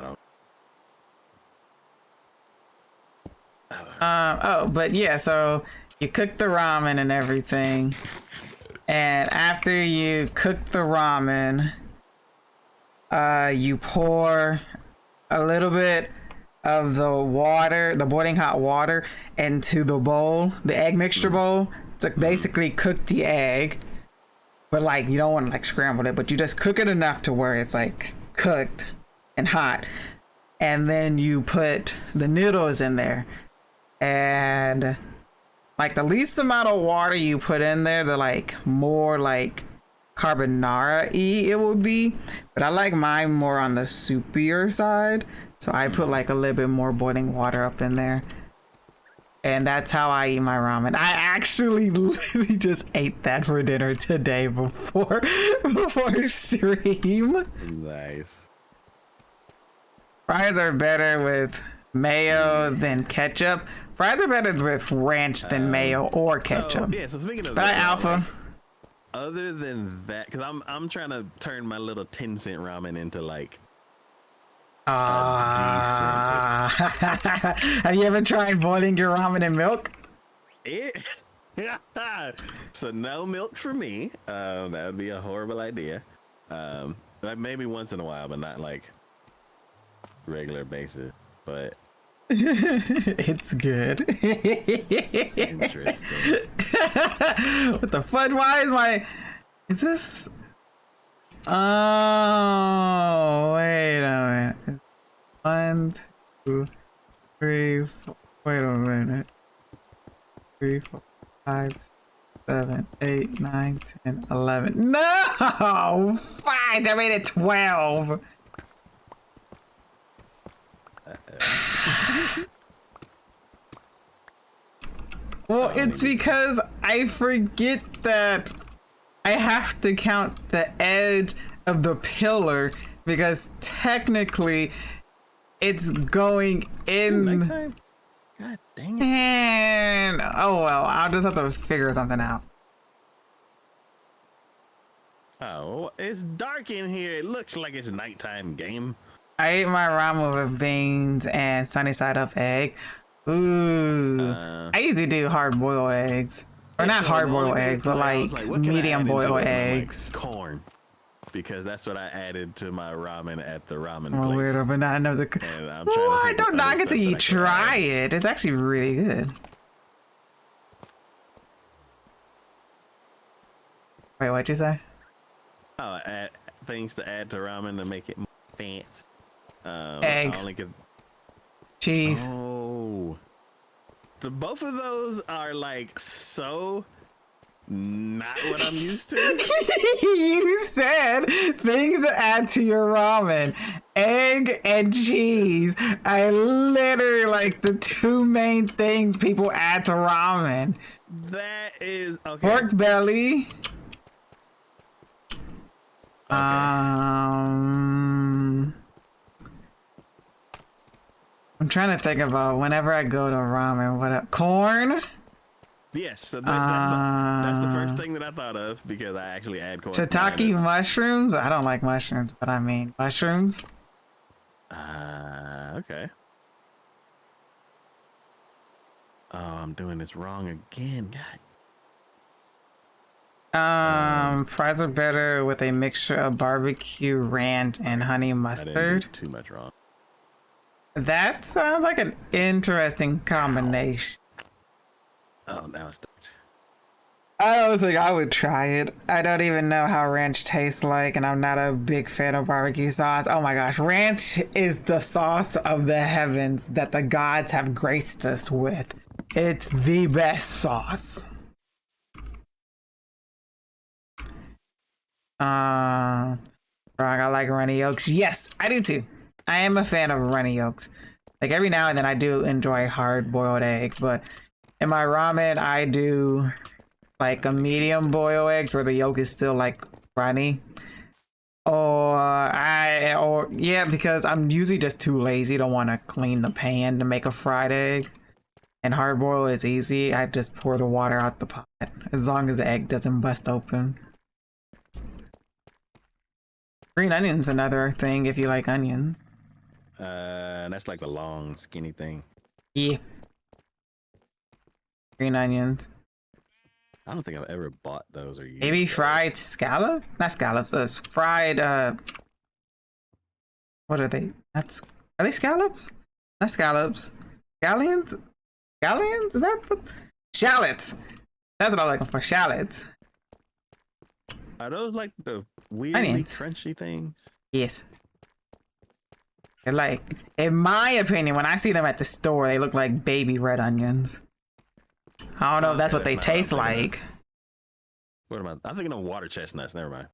don't. Oh, but yeah, so you cook the ramen and everything. And after you cook the ramen, you pour a little bit of the water, the boiling hot water, into the bowl, the egg mixture bowl, to basically cook the egg. But like, you don't want to like scramble it, but you just cook it enough to where it's like cooked and hot. And then you put the noodles in there. And like the least amount of water you put in there, the like more like carbonara-y it would be. But I like mine more on the soupier side. So I put like a little bit more boiling water up in there. And that's how I eat my ramen. I actually literally just ate that for dinner today before stream. Nice. Fries are better with mayo than ketchup. Fries are better with ranch than mayo or ketchup. So speaking of Bye, that, Alpha. like, other than that, because I'm trying to turn my little 10-cent ramen into like have you ever tried boiling your ramen in milk? So no milk for me. That would be a horrible idea. Like maybe once in a while, but not like regular basis. But it's good. Interesting. What the fuck? Why is my... Is this... Oh, wait a minute. 1, 2, 3, 4. Wait a minute. 3, 4, 5, 7, 8, 9, 10, 11. No! Fine, I made it 12. Well, it's because I forget that I have to count the edge of the pillar because technically it's going in. God dang it. And oh well, I'll just have to figure something out. Oh, it's dark in here. It looks like it's nighttime, game. I ate my ramen with beans and sunny side up egg. Ooh. I usually do hard boiled eggs. Or not hard boiled eggs, but like medium boiled eggs. Like, corn. Because that's what I added to my ramen at the ramen Oh, place. weird, but not enough to. And I'm Well, I trying to don't knock it till you try it. It's actually really good. Wait, what'd you say? Oh, add things to add to ramen to make it more fancy. Egg. I only could... Cheese. Oh. both of those are like so not what I'm used to. You said things to add to your ramen. Egg and cheese are literally like the two main things people add to ramen. That is okay. Pork belly. Okay. I'm trying to think about whenever I go to ramen, what up? Corn? Yes, so that's the first thing that I thought of because I actually add corn. Shiitake mushrooms? I don't like mushrooms, but I mean mushrooms. Okay. Oh, I'm doing this wrong again. God. Fries are better with a mixture of barbecue, ranch, and honey I mustard. didn't do too much wrong. That sounds like an interesting combination. Oh, now it's dark. I don't think I would try it. I don't even know how ranch tastes like, and I'm not a big fan of barbecue sauce. Oh my gosh, ranch is the sauce of the heavens that the gods have graced us with. It's the best sauce. I like runny yolks. Yes, I do too. I am a fan of runny yolks. Like every now and then I do enjoy hard boiled eggs, but in my ramen I do like a medium boiled eggs where the yolk is still like runny. Yeah, because I'm usually just too lazy to want to clean the pan to make a fried egg. And hard boil is easy. I just pour the water out the pot as long as the egg doesn't bust open. Green onions another thing if you like onions. That's like the long, skinny thing. Yeah. Green onions. I don't think I've ever bought those or used Maybe those. fried scallop? Not scallops. Fried. What are they? Are they scallops? Not scallops. Scallions? Scallions? Is that shallots? That's what I'm looking for. Shallots. Are those like the weirdly Onions. crunchy things? Yes. They're like, in my opinion, when I see them at the store, they look like baby red onions. I don't know if that's what they not what I'm taste thinking of. like. What am I? I'm thinking of water chestnuts. Never mind.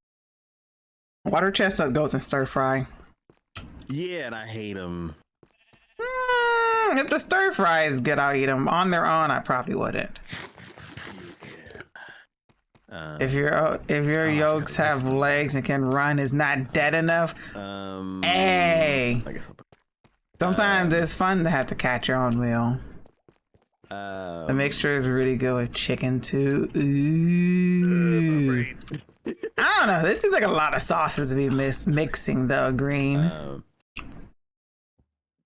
Water chestnut goes in stir fry. Yeah, and I hate them. If the stir fry is good, I'll eat them. On their own, I probably wouldn't. If your yolks have legs and can run, is not dead enough. Hey, I guess sometimes it's fun to have to catch your own meal. The mixture is really good with chicken too. Ooh. I don't know. This seems like a lot of sauces to be mixing though. Green.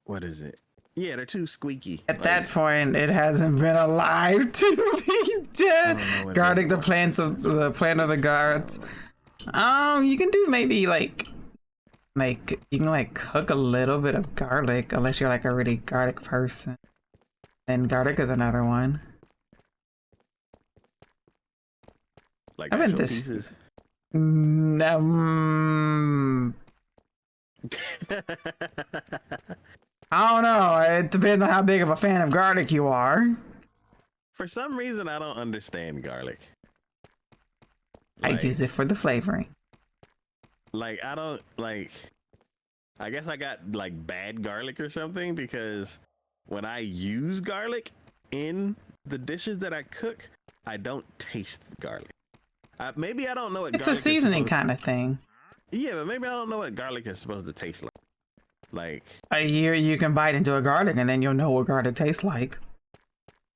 What is it? Yeah, they're too squeaky. At that point, it hasn't been alive to be dead. Garlic, the plant of the gods. You can do maybe like you can like cook a little bit of garlic, unless you're like a really garlic person. And garlic is another one. Like I've been actual this. pieces. I don't know. It depends on how big of a fan of garlic you are. For some reason, I don't understand garlic. I use it for the flavoring. Like, I don't, like, I guess I got, like, bad garlic or something, because when I use garlic in the dishes that I cook, I don't taste garlic. Maybe I don't know what It's garlic a seasoning is kind of thing. Yeah, but maybe I don't know what garlic is supposed to taste like. Like, You can bite into a garlic and then you'll know what garlic tastes like.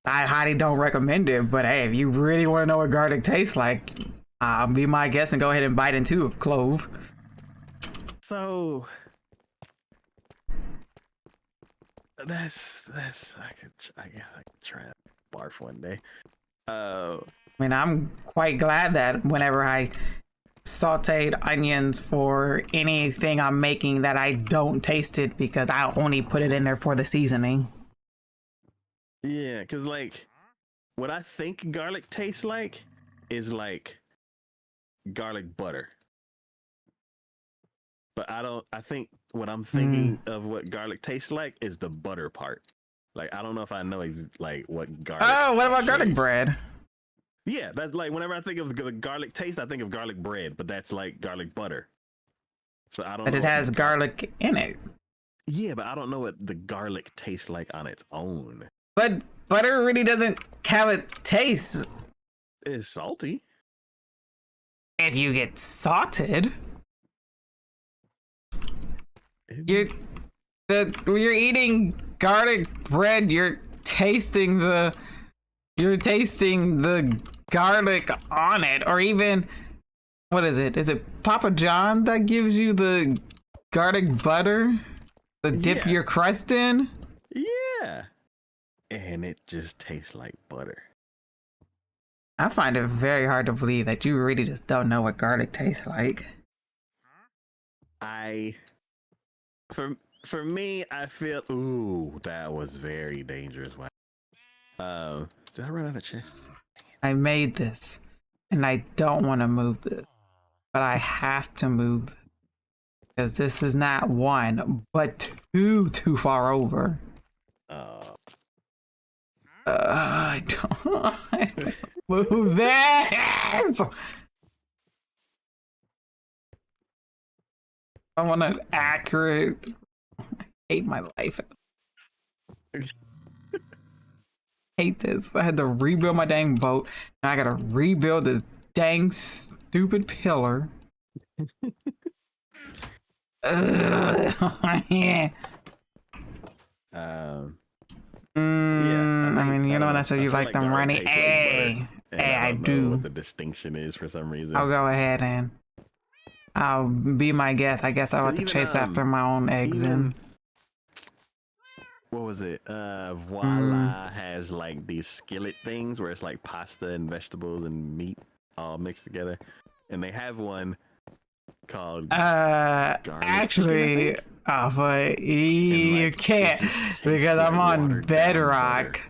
I highly don't recommend it, but hey, if you really want to know what garlic tastes like, be my guest and go ahead and bite into a clove. so that's I guess I could try to barf one day. I mean, I'm quite glad that whenever I sauteed onions for anything I'm making that I don't taste it, because I only put it in there for the seasoning. Yeah, because like what I think garlic tastes like is like garlic butter. But I think what I'm thinking of what garlic tastes like is the butter part. Like I don't know if I know like what garlic. Oh, what about garlic actually- bread? Yeah, that's like whenever I think of the garlic taste, I think of garlic bread, but that's like garlic butter. So I don't. But know it what has the garlic in it. Yeah, but I don't know what the garlic tastes like on its own. But butter really doesn't have a taste It's salty. if you get salted. When you're eating garlic bread, you're tasting the garlic on it, or even what is it? Is it Papa John that gives you the garlic butter to dip Yeah. your crust in? Yeah, and it just tastes like butter. I find it very hard to believe that you really just don't know what garlic tastes like. For me, I feel. Ooh, that was very dangerous. Wow. Did I run out of chests? I made this, and I don't want to move this, but I have to move this, because this is not one, but too far over. I don't move this. I want an accurate. I hate my life. Hate this. I had to rebuild my dang boat. Now I gotta rebuild this dang stupid pillar. Yeah. I mean, you know when I said you like them runny. Hey, I don't know do. what the distinction is for some reason. I'll go ahead and I'll be my guest. I guess I'll have to Even, chase after my own eggs and. What was it? Voila has like these skillet things where it's like pasta and vegetables and meat all mixed together, and they have one called garlic Actually, chicken, but you like, can't it just tastes because I'm like on watered down Bedrock, butter.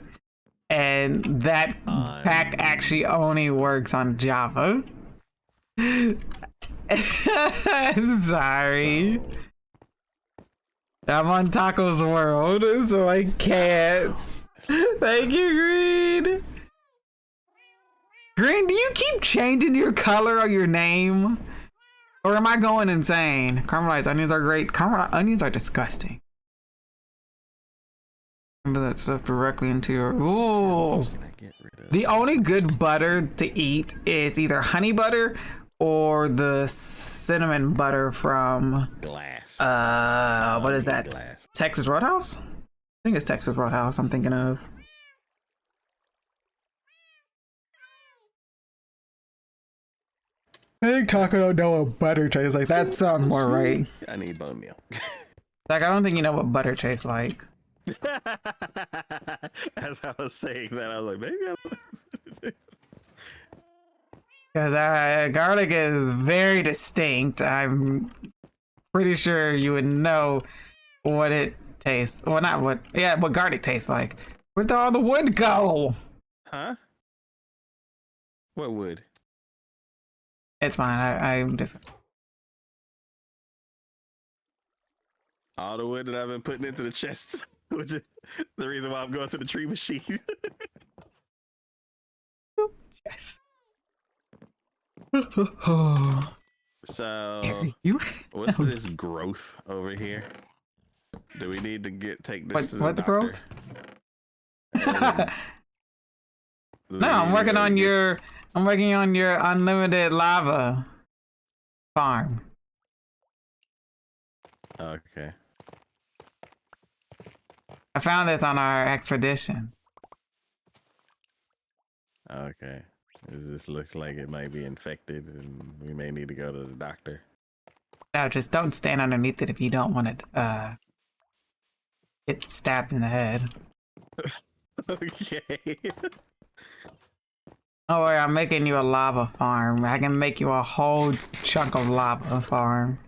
and that pack actually only works on Java. I'm sorry. So, I'm on Taco's World, so I can't. Thank you, Green. Green, do you keep changing your color or your name? Or am I going insane? Caramelized onions are great. Caramelized onions are disgusting. Put that stuff directly into your. Ooh. can I get rid of The only good butter to eat is either honey butter or the cinnamon butter from glass? what is that? Glass. Texas Roadhouse? I think it's Texas Roadhouse I'm thinking of. I think Taco don't know what butter tastes like. That sounds more right. I need bone meal. Like, I don't think you know what butter tastes like. As I was saying that, I was like, maybe I don't. Because garlic is very distinct. I'm pretty sure you would know what it tastes. Well, not what. Yeah, what garlic tastes like. Where'd all the wood go? Huh? What wood? It's fine. I'm just. All the wood that I've been putting into the chest, which is the reason why I'm going to the tree machine. Yes. So, You. what's this growth over here? Do we need to take this to the What the doctor? growth? And No, I'm working on your. I'm working on your unlimited lava farm. Okay. I found this on our expedition. Okay. This looks like it might be infected, and we may need to go to the doctor. No, just don't stand underneath it if you don't want to get stabbed in the head. Okay. Oh, worry, I'm making you a lava farm. I can make you a whole chunk of lava farm.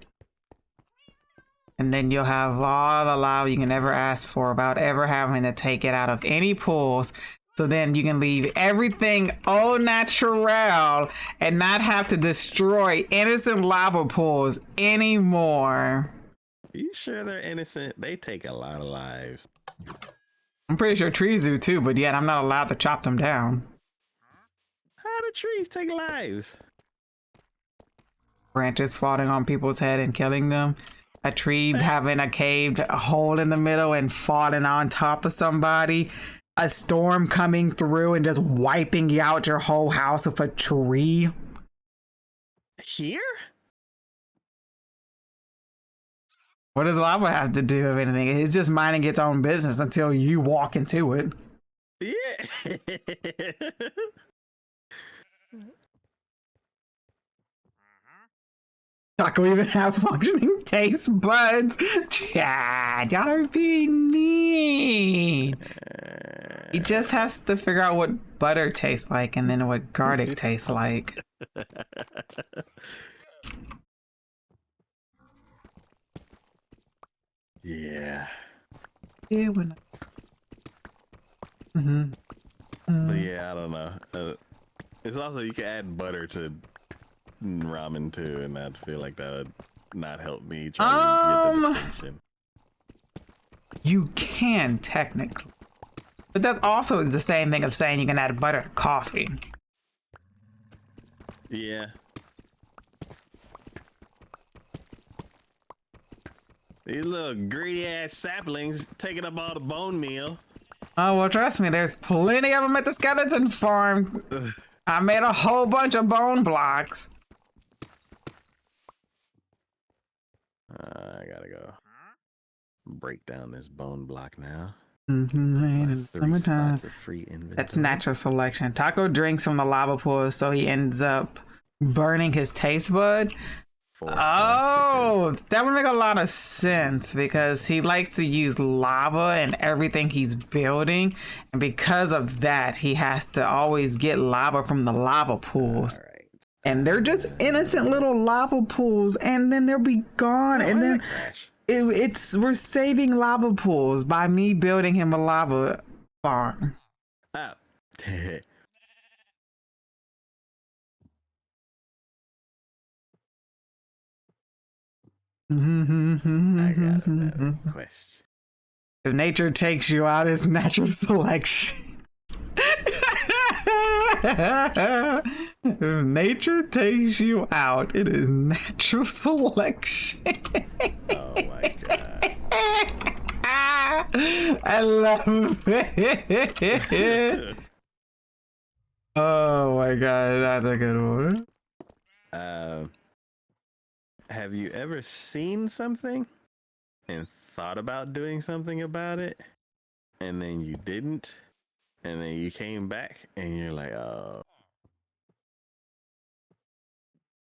And then you'll have all the lava you can ever ask for without ever having to take it out of any pools. So then you can leave everything au natural and not have to destroy innocent lava pools anymore. Are you sure they're innocent? They take a lot of lives. I'm pretty sure trees do too, but yet I'm not allowed to chop them down. How do trees take lives? Branches falling on people's head and killing them. A tree having a caved hole in the middle and falling on top of somebody. A storm coming through and just wiping out your whole house with a tree. Here? What does lava have to do with anything? It's just minding its own business until you walk into it. Yeah. Taco even have functioning taste buds. Chad, y'all are being mean. He just has to figure out what butter tastes like and then what garlic tastes like. Yeah. Yeah, we're not. But yeah, I don't know. It's also, you can add butter to ramen too, and I feel like that would not help me try to get the distinction. You can technically, but that's also the same thing of saying you can add butter to coffee. Yeah. These little greedy ass saplings taking up all the bone meal. Oh, well, trust me, there's plenty of them at the skeleton farm. I made a whole bunch of bone blocks. I gotta go break down this bone block now. It's summertime. Spots of free inventory. That's natural selection. Taco drinks from the lava pool, so he ends up burning his taste bud. Oh, that would make a lot of sense because he likes to use lava in everything he's building. And because of that, he has to always get lava from the lava pools. All right. And they're just innocent little lava pools, and then they'll be gone. And then we're saving lava pools by me building him a lava farm. Oh. I got another question. If nature takes you out, it's natural selection. If nature takes you out, it is natural selection. Oh my god. I love it. Oh my god, that's a good one. Have you ever seen something and thought about doing something about it, and then you didn't, and then you came back and you're like, oh.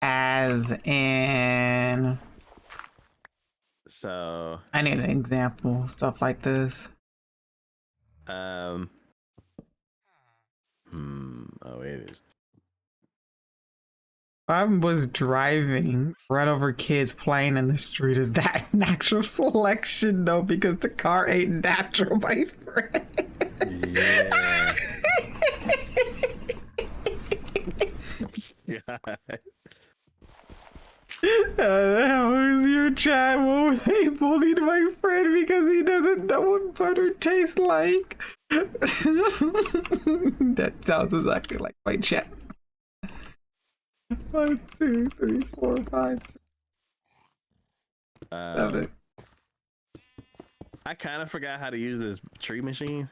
As in, So I need an example, stuff like this. oh, it is. I was driving, run over kids playing in the street. Is that natural selection? No, because the car ain't natural, my friend. Yeah. God. How is your chat? Won't they bullied my friend because he doesn't know what butter tastes like? That sounds exactly like my chat. 1, 2, 3, 4, 5, 6, 7. I kind of forgot how to use this tree machine.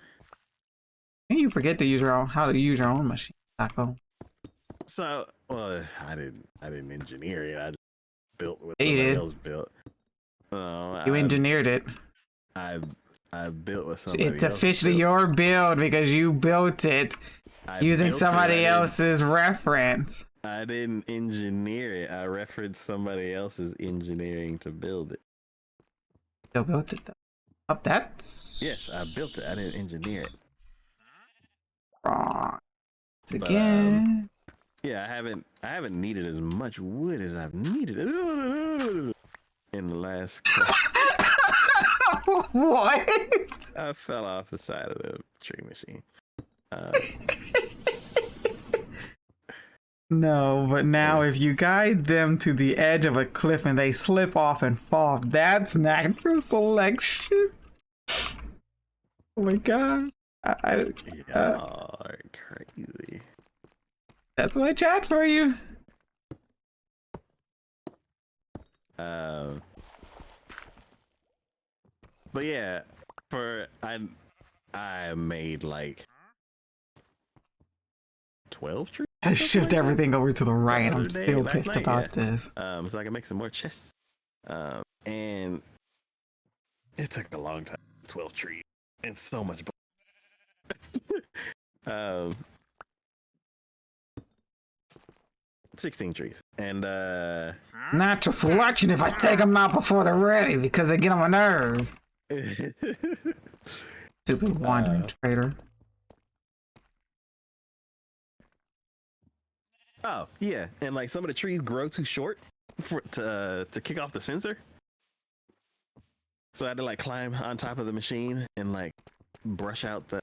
And you forget to use how to use your own machine, Taco. So, well, I didn't engineer it. I just built what Yeah, you somebody did. else built. You engineered it. I built what somebody It's else officially built. your build because you built it I using built it, somebody else's reference. I didn't engineer it. I referenced somebody else's engineering to build it. Still built it though. Oh, that's Yes, I built it. I didn't engineer it. wrong. It's But, again. Yeah, I haven't needed as much wood as I've needed in the last. What? I fell off the side of the tree machine. No, but now if you guide them to the edge of a cliff and they slip off and fall, that's natural selection. Oh my god. Y'all are crazy. That's my chat for you. But yeah, I made like 12 trees. I shift everything over to the right and I'm other day, still last pissed night, about yeah. this. So I can make some more chests. And it took a long time. 12 trees and so much. 16 trees and Natural selection if I take them out before they're ready because they get on my nerves. Stupid wandering trader. Oh yeah, and like some of the trees grow too short to kick off the sensor. So I had to like climb on top of the machine and like brush out the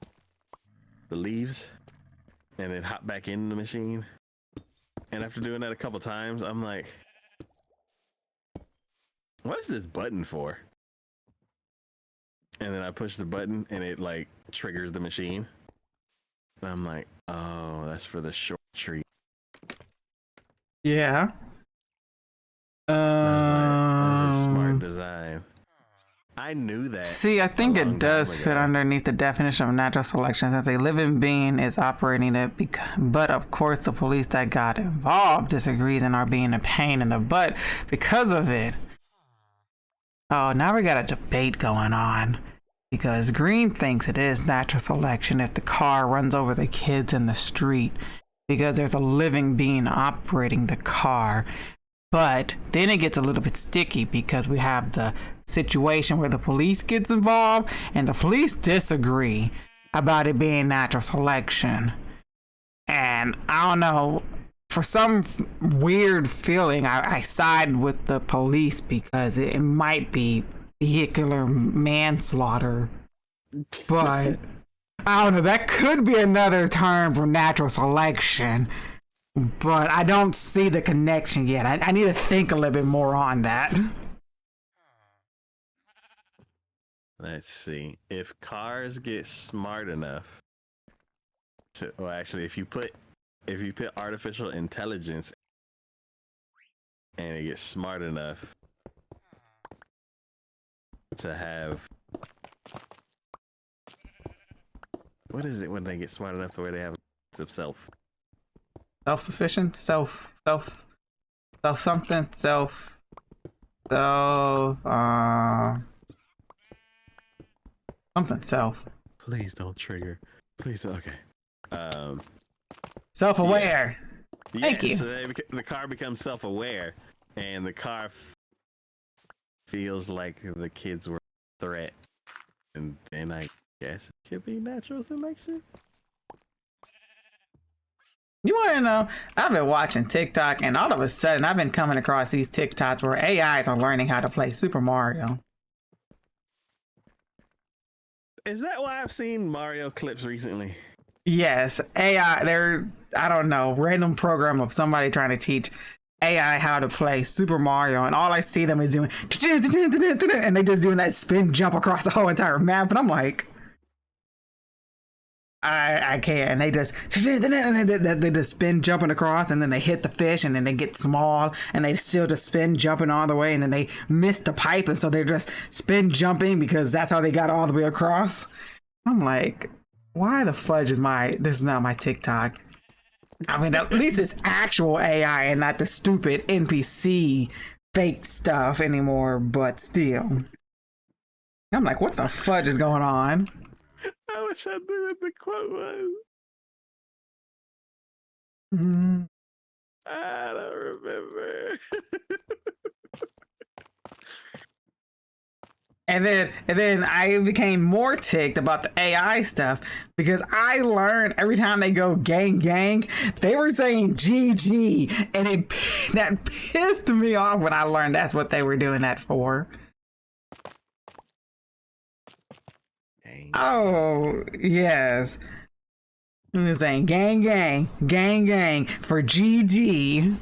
leaves and then hop back in the machine. And after doing that a couple times, I'm like, what is this button for? And then I push the button and it like triggers the machine. And I'm like, oh, that's for the short tree. Yeah. I was like, that's a smart design. I knew that. See, I think a long it does time fit ago. underneath the definition of natural selection since a living being is operating it. But of course, the police that got involved disagrees and are being a pain in the butt because of it. Oh, now we got a debate going on because Green thinks it is natural selection if the car runs over the kids in the street because there's a living being operating the car. But then it gets a little bit sticky because we have the situation where the police gets involved and the police disagree about it being natural selection. And I don't know, for some weird feeling, I side with the police because it might be vehicular manslaughter. But I don't know, that could be another term for natural selection. But I don't see the connection yet. I need to think a little bit more on that. Let's see. If cars get smart enough to, well, actually, if you put artificial intelligence and it gets smart enough to have, what is it when they get smart enough to where they have a sense of self? Self-sufficient? Self something? Something self. Please don't trigger. Please don't. Okay. Self-aware. Yeah. Thank you. So the car becomes self-aware, and the car feels like the kids were a threat, and then I guess it could be natural selection. You want to know? I've been watching TikTok, and all of a sudden, I've been coming across these TikToks where AIs are learning how to play Super Mario. Is that why I've seen Mario clips recently? Yes, AI. They're, I don't know, random program of somebody trying to teach AI how to play Super Mario, and all I see them is doing, and they just doing that spin jump across the whole entire map, and I'm like, I can't. They just spin jumping across, and then they hit the fish, and then they get small, and they still just spin jumping all the way, and then they miss the pipe, and so they're just spin jumping because that's how they got all the way across. I'm like, why the fudge is this is not my TikTok? I mean, at least it's actual AI and not the stupid NPC fake stuff anymore, but still. I'm like, what the fudge is going on? I wish I knew what the quote was. I don't remember. And then I became more ticked about the AI stuff because I learned every time they go gang gang, they were saying GG, and that pissed me off when I learned that's what they were doing that for. Oh, yes. He was saying gang, gang, gang, gang for GG.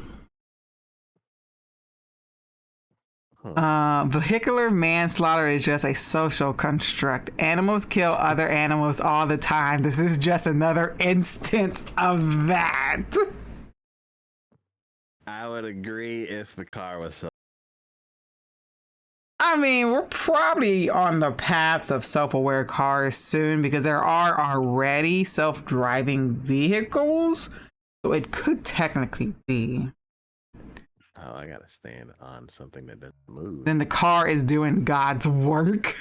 Vehicular manslaughter is just a social construct. Animals kill other animals all the time. This is just another instance of that. I would agree if the car was so. I mean, we're probably on the path of self-aware cars soon because there are already self-driving vehicles. So it could technically be. Oh, I gotta stand on something that doesn't move. Then the car is doing God's work.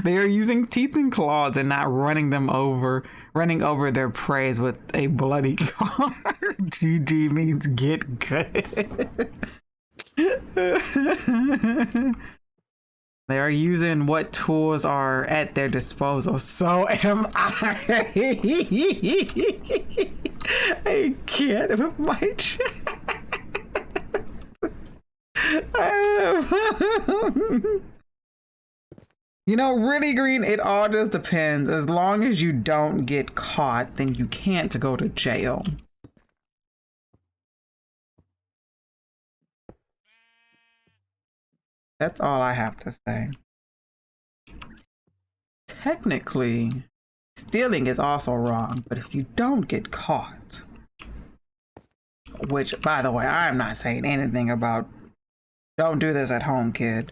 They are using teeth and claws and not running over their prey with a bloody car. GG means get good. They are using what tools are at their disposal. So am I. I can't with my chat. You know, really, Green, it all just depends. As long as you don't get caught, then you can't go to jail. That's all I have to say. Technically, stealing is also wrong, but if you don't get caught, which, by the way, I'm not saying anything about don't do this at home, kid.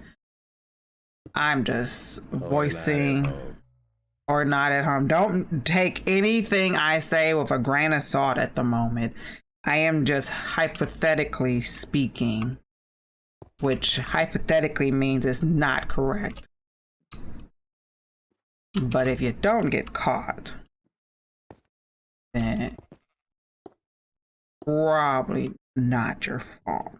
I'm just voicing or not at home. Don't take anything I say with a grain of salt at the moment. I am just hypothetically speaking, which hypothetically means it's not correct. But if you don't get caught, then probably not your fault.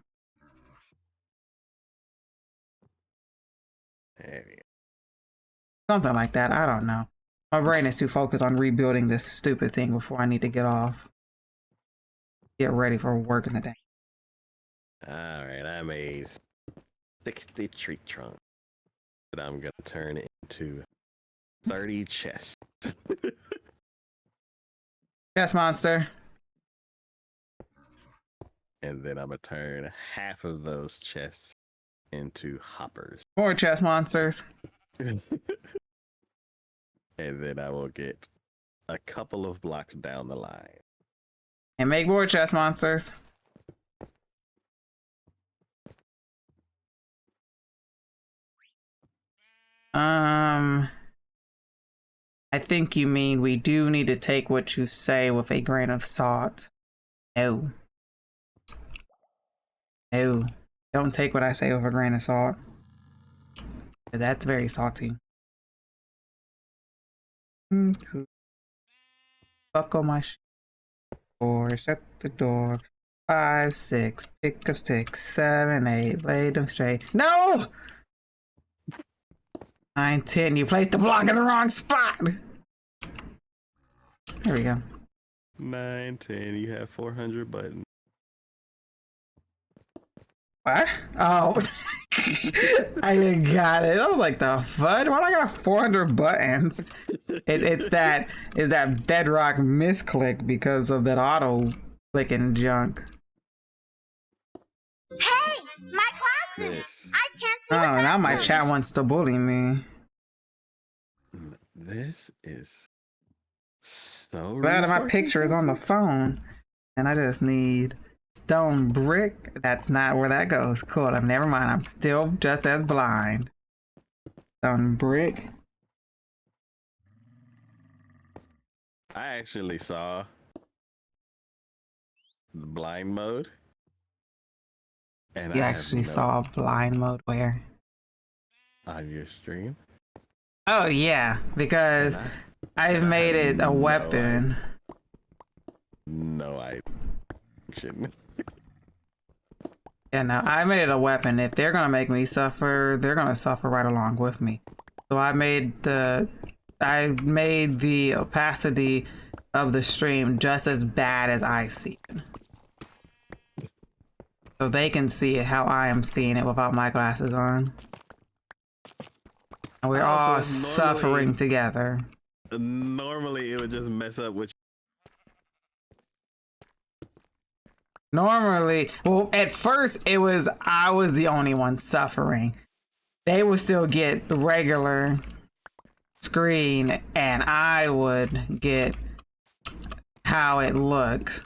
Something like that. I don't know. My brain is too focused on rebuilding this stupid thing before I need to get off. Get ready for work in the day. Alright, I made 60 tree trunks that I'm gonna turn into 30 chests. Chest monster. And then I'm gonna turn half of those chests into hoppers. More chest monsters. And then I will get a couple of blocks down the line. And make more chest monsters. I think you mean we do need to take what you say with a grain of salt. No. No. Don't take what I say with a grain of salt. That's very salty. Buckle my door, shut the door. 5, 6, pick up 6, 7, 8, lay them straight. No! 9, 10, you placed the block in the wrong spot! There we go. 9, 10, you have 400 buttons. What? Oh. I got it. I was like, the fud? Why do I got 400 buttons? It's that bedrock misclick because of that auto clicking junk. Hey, my glasses! This. I can't see Oh, without now my them. chat wants to bully me. This is so Glad my resource picture is on the intensive. phone. And I just need stone brick. That's not where that goes. Cool. Never mind. I'm still just as blind. Stone brick. I actually saw the blind mode. And You I have actually no- saw blind mode where? on your stream. Oh yeah, because And I've I made had it a no weapon. No, I shouldn't. Yeah, no, I made it a weapon. If they're gonna make me suffer, they're gonna suffer right along with me. So I made the opacity of the stream just as bad as I see it. So they can see it how I am seeing it without my glasses on. And we're all Also, suffering together. Normally, it would just mess up with. Normally, well, at first it was I was the only one suffering. They would still get the regular screen, and I would get how it looks.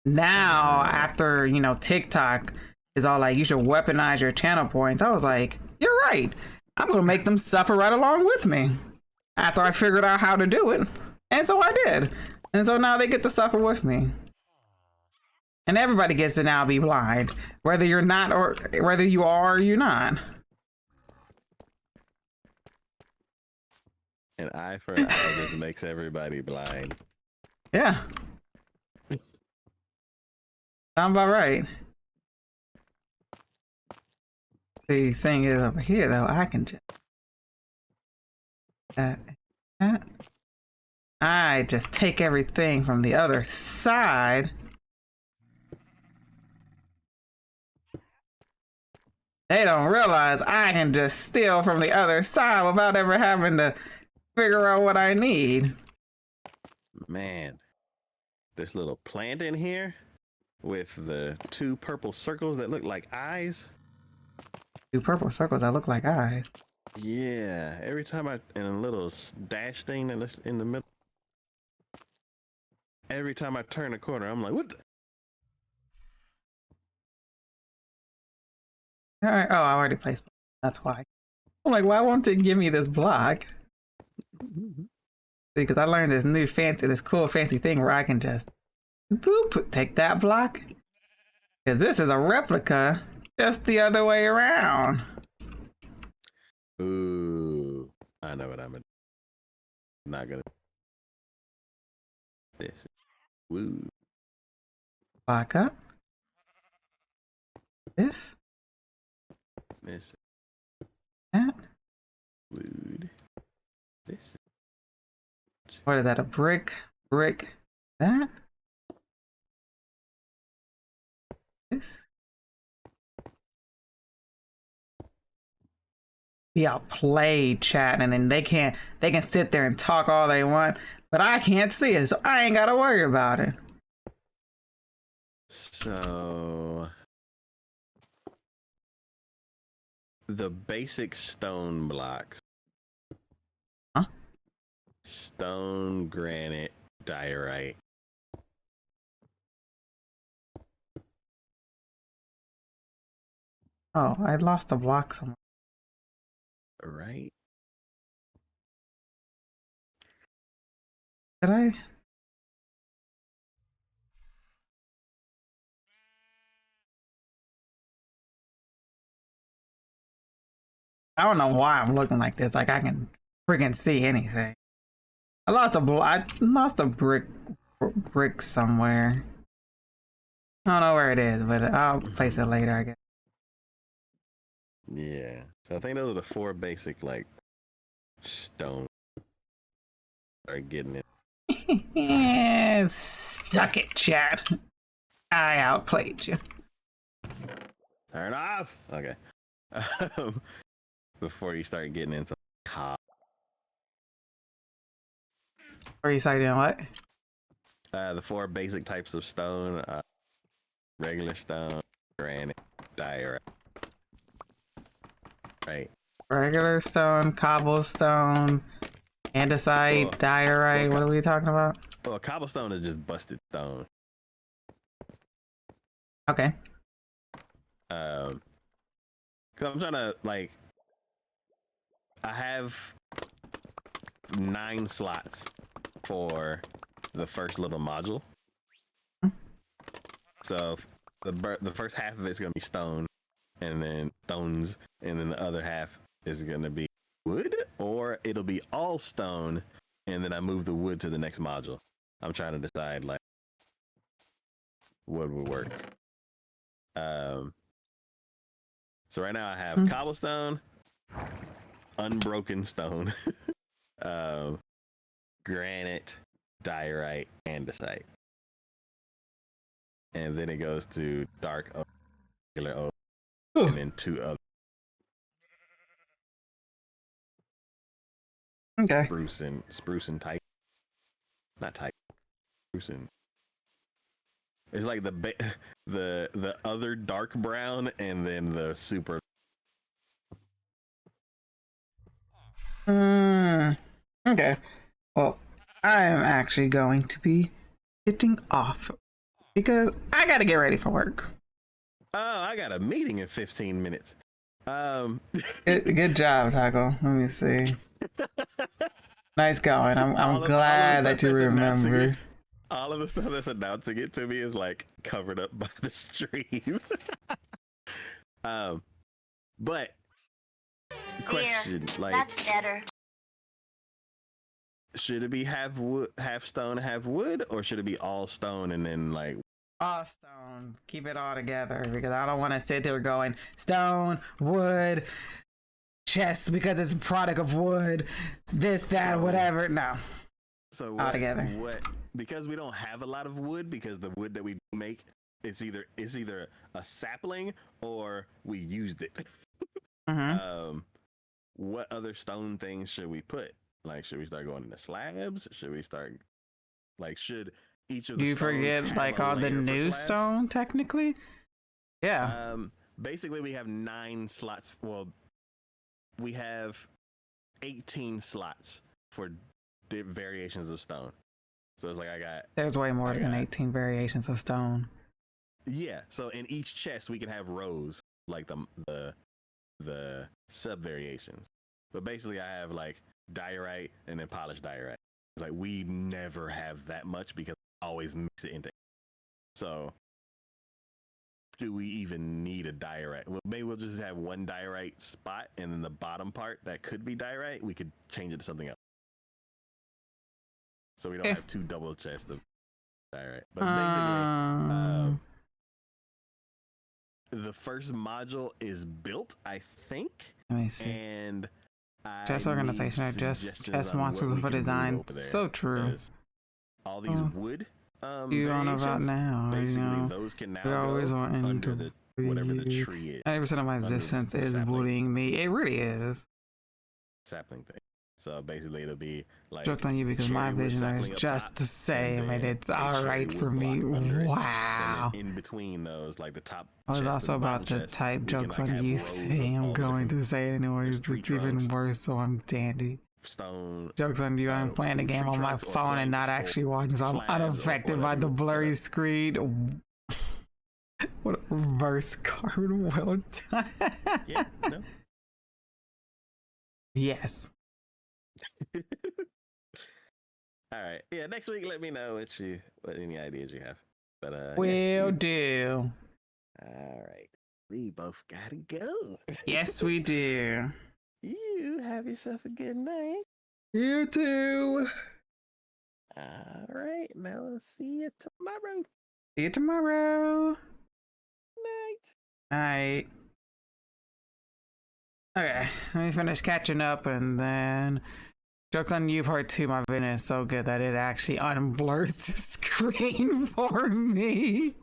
Now, after TikTok is all like, you should weaponize your channel points. I was like, you're right. I'm gonna make them suffer right along with me. After I figured out how to do it, and so I did, and so now they get to suffer with me. And everybody gets to now be blind, whether you're not or whether you are or you're not. An eye for an eye just makes everybody blind. Yeah. Sound about right. The thing is over here though, I can just that. I just take everything from the other side. They don't realize I can just steal from the other side without ever having to figure out what I need. Man, this little plant in here with the 2 purple circles that look like eyes. 2 purple circles that look like eyes. Yeah, every time and a little dash thing that's in the middle. Every time I turn a corner, I'm like, what the? All right. Oh, I already placed it. That's why. I'm like, why won't it give me this block? Because I learned this cool fancy thing where I can just boop, take that block. Because this is a replica just the other way around. Ooh, I know what I'm not gonna. This. Woo. Block up. This. This. That. Wooed. This. What is that? A brick? Brick. That. This. Be outplayed, chat, and then they can sit there and talk all they want, but I can't see it, so I ain't gotta worry about it. So the basic stone blocks. Huh? Stone, granite, diorite. Oh, I lost a block somewhere. Right. Did I? I don't know why I'm looking like this. Like I can freaking see anything. I lost a brick somewhere. I don't know where it is, but I'll place it later, I guess. Yeah. So I think those are the 4 basic like stone. Are getting it. Suck it, chat. I outplayed you. Turn off. Okay. Before you start getting into cop. Are you citing what? The 4 basic types of stone: regular stone, granite, diorite. Right. Regular stone, cobblestone, andesite, Well, diorite. What are we talking about? Well, cobblestone is just busted stone. Okay. Cause I'm trying to like, I have 9 slots for the first little module. So the first half of it's gonna be stone, and then stones, and then the other half is gonna be wood, or it'll be all stone, and then I move the wood to the next module. I'm trying to decide like what would work. So right now I have cobblestone, unbroken stone, granite, diorite, andesite. And then it goes to dark oak, regular oak, and then 2 other. Okay. Spruce and type. Not type. Spruce and It's like the other dark brown and then the super. Okay. Well, I am actually going to be getting off because I gotta get ready for work. Oh, I got a meeting in 15 minutes. Good job, Taco. Let me see. Nice going. I'm glad that you remember. All of the stuff that's announcing it to me is like covered up by the stream. But question, like, That's better. should it be half wood, half stone, half wood, or should it be all stone and then like All stone. Keep it all together because I don't want to sit there going stone, wood, chest because it's a product of wood, this, that, So- whatever. No. so All together. What? Because we don't have a lot of wood, because the wood that we make it's either a sapling or we used it. What other stone things should we put? Like, should we start going into slabs? Should we start like should each of the You stones forget have like a all the layer for new slabs? stone technically? Yeah. Basically we have 9 slots. Well, we have 18 slots for variations of stone. So it's like There's way more than 18 variations of stone. yeah. So in each chest we can have rows like the sub variations. But basically I have like diorite and then polished diorite. Like we never have that much because I always mix it into. So do we even need a diorite? Well, maybe we'll just have one diorite spot and then the bottom part that could be diorite, we could change it to something else. So we don't have 2 double chests of diorite. But basically, the first module is built, I think. Let me see. And Chess organization are just chess monsters for design. So true. All these wood You on about variations, now? basically You know, those can now we always go want under the whatever the tree is. 90% of my under existence the is sapling. bullying me. It really is. Sapling thing. So basically it'll be like Joked on you because my cherry wood vision is sapling up just top, the same, and then it's a all cherry right wood for me. block under it. Wow. And then in between those, like the top I was chest and also the about bottom to chest, type we can, jokes like, on have you rows of thing. I'm all the going different to say it anyways. tree It's even trunks. worse, so I'm dandy. stone. Jokes on you. I'm playing the tree game on my trunks or phone and not planks or actually watching, so I'm slabs or unaffected by whatever the you would set blurry up. screen. What a reverse card. Well done. Yeah, no. Yes. All right. Yeah, next week let me know what any ideas you have. But Will do. All right. We both gotta go. Yes, we do. You have yourself a good night. You too. All right. Now I'll see you tomorrow. See you tomorrow. Night. Night. Okay, let me finish catching up and then jokes on you part 2. My vision is so good that it actually unblurs the screen for me.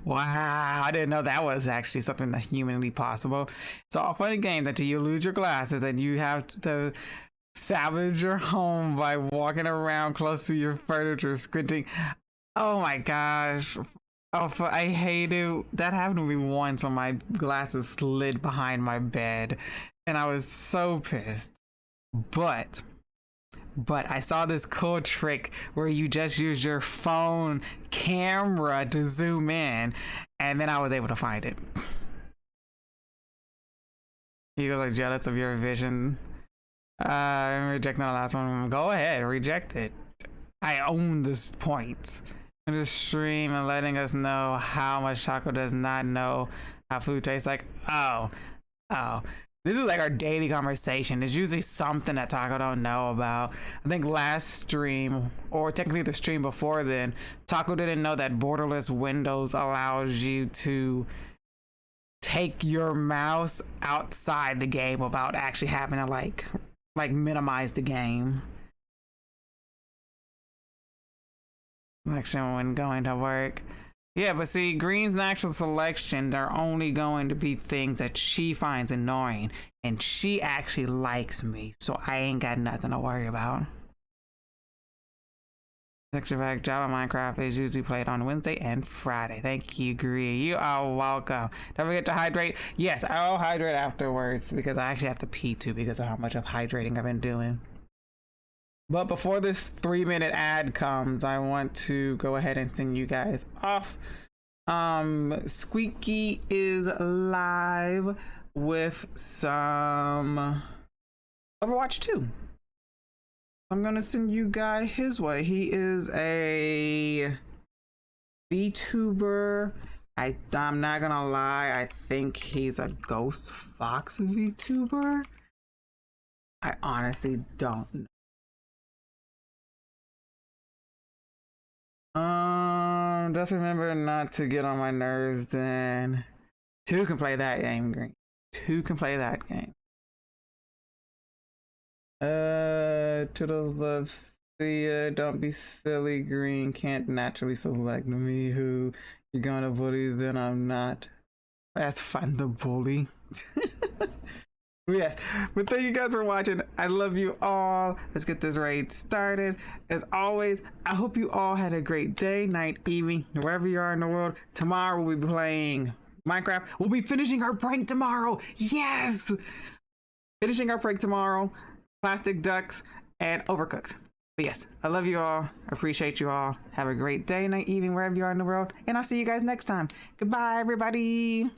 Wow, I didn't know that was actually something that's humanly possible. It's all fun and games until you lose your glasses and you have to salvage your home by walking around close to your furniture, squinting. Oh my gosh. Oh, I hate it. That happened to me once when my glasses slid behind my bed, and I was so pissed. But I saw this cool trick where you just use your phone camera to zoom in, and then I was able to find it. You guys are jealous of your vision. I'm rejecting the last one. Go ahead, reject it. I own this point. In the stream and letting us know how much Taco does not know how food tastes like. Oh. This is like our daily conversation. It's usually something that Taco don't know about. I think last stream, or technically the stream before then, Taco didn't know that borderless Windows allows you to take your mouse outside the game without actually having to like minimize the game. Selection when going to work. Yeah, but see, Green's actual selection are only going to be things that she finds annoying, and she actually likes me, so I ain't got nothing to worry about. Extra fact, Java Minecraft is usually played on Wednesday and Friday. Thank you, Gree. You are welcome. Don't forget to hydrate. Yes, I'll hydrate afterwards because I actually have to pee too because of how much of hydrating I've been doing. But before this 3-minute ad comes, I want to go ahead and send you guys off. Squeaky is live with some Overwatch 2. I'm gonna send you guys his way. He is a VTuber. I'm not gonna lie, I think he's a Ghost Fox VTuber. I honestly don't know. Just remember not to get on my nerves then. 2 can play that game, Green. 2 can play that game. To the left, see ya. Don't be silly, Green. Can't naturally select me who you're gonna bully, then I'm not. That's fun to bully. Yes, but thank you guys for watching. I love you all. Let's get this raid started. As always, I hope you all had a great day, night, evening, wherever you are in the world. Tomorrow we'll be playing Minecraft. We'll be finishing our prank tomorrow. Yes! Finishing our prank tomorrow. Plastic ducks and Overcooked. But yes, I love you all. I appreciate you all. Have a great day, night, evening, wherever you are in the world. And I'll see you guys next time. Goodbye, everybody.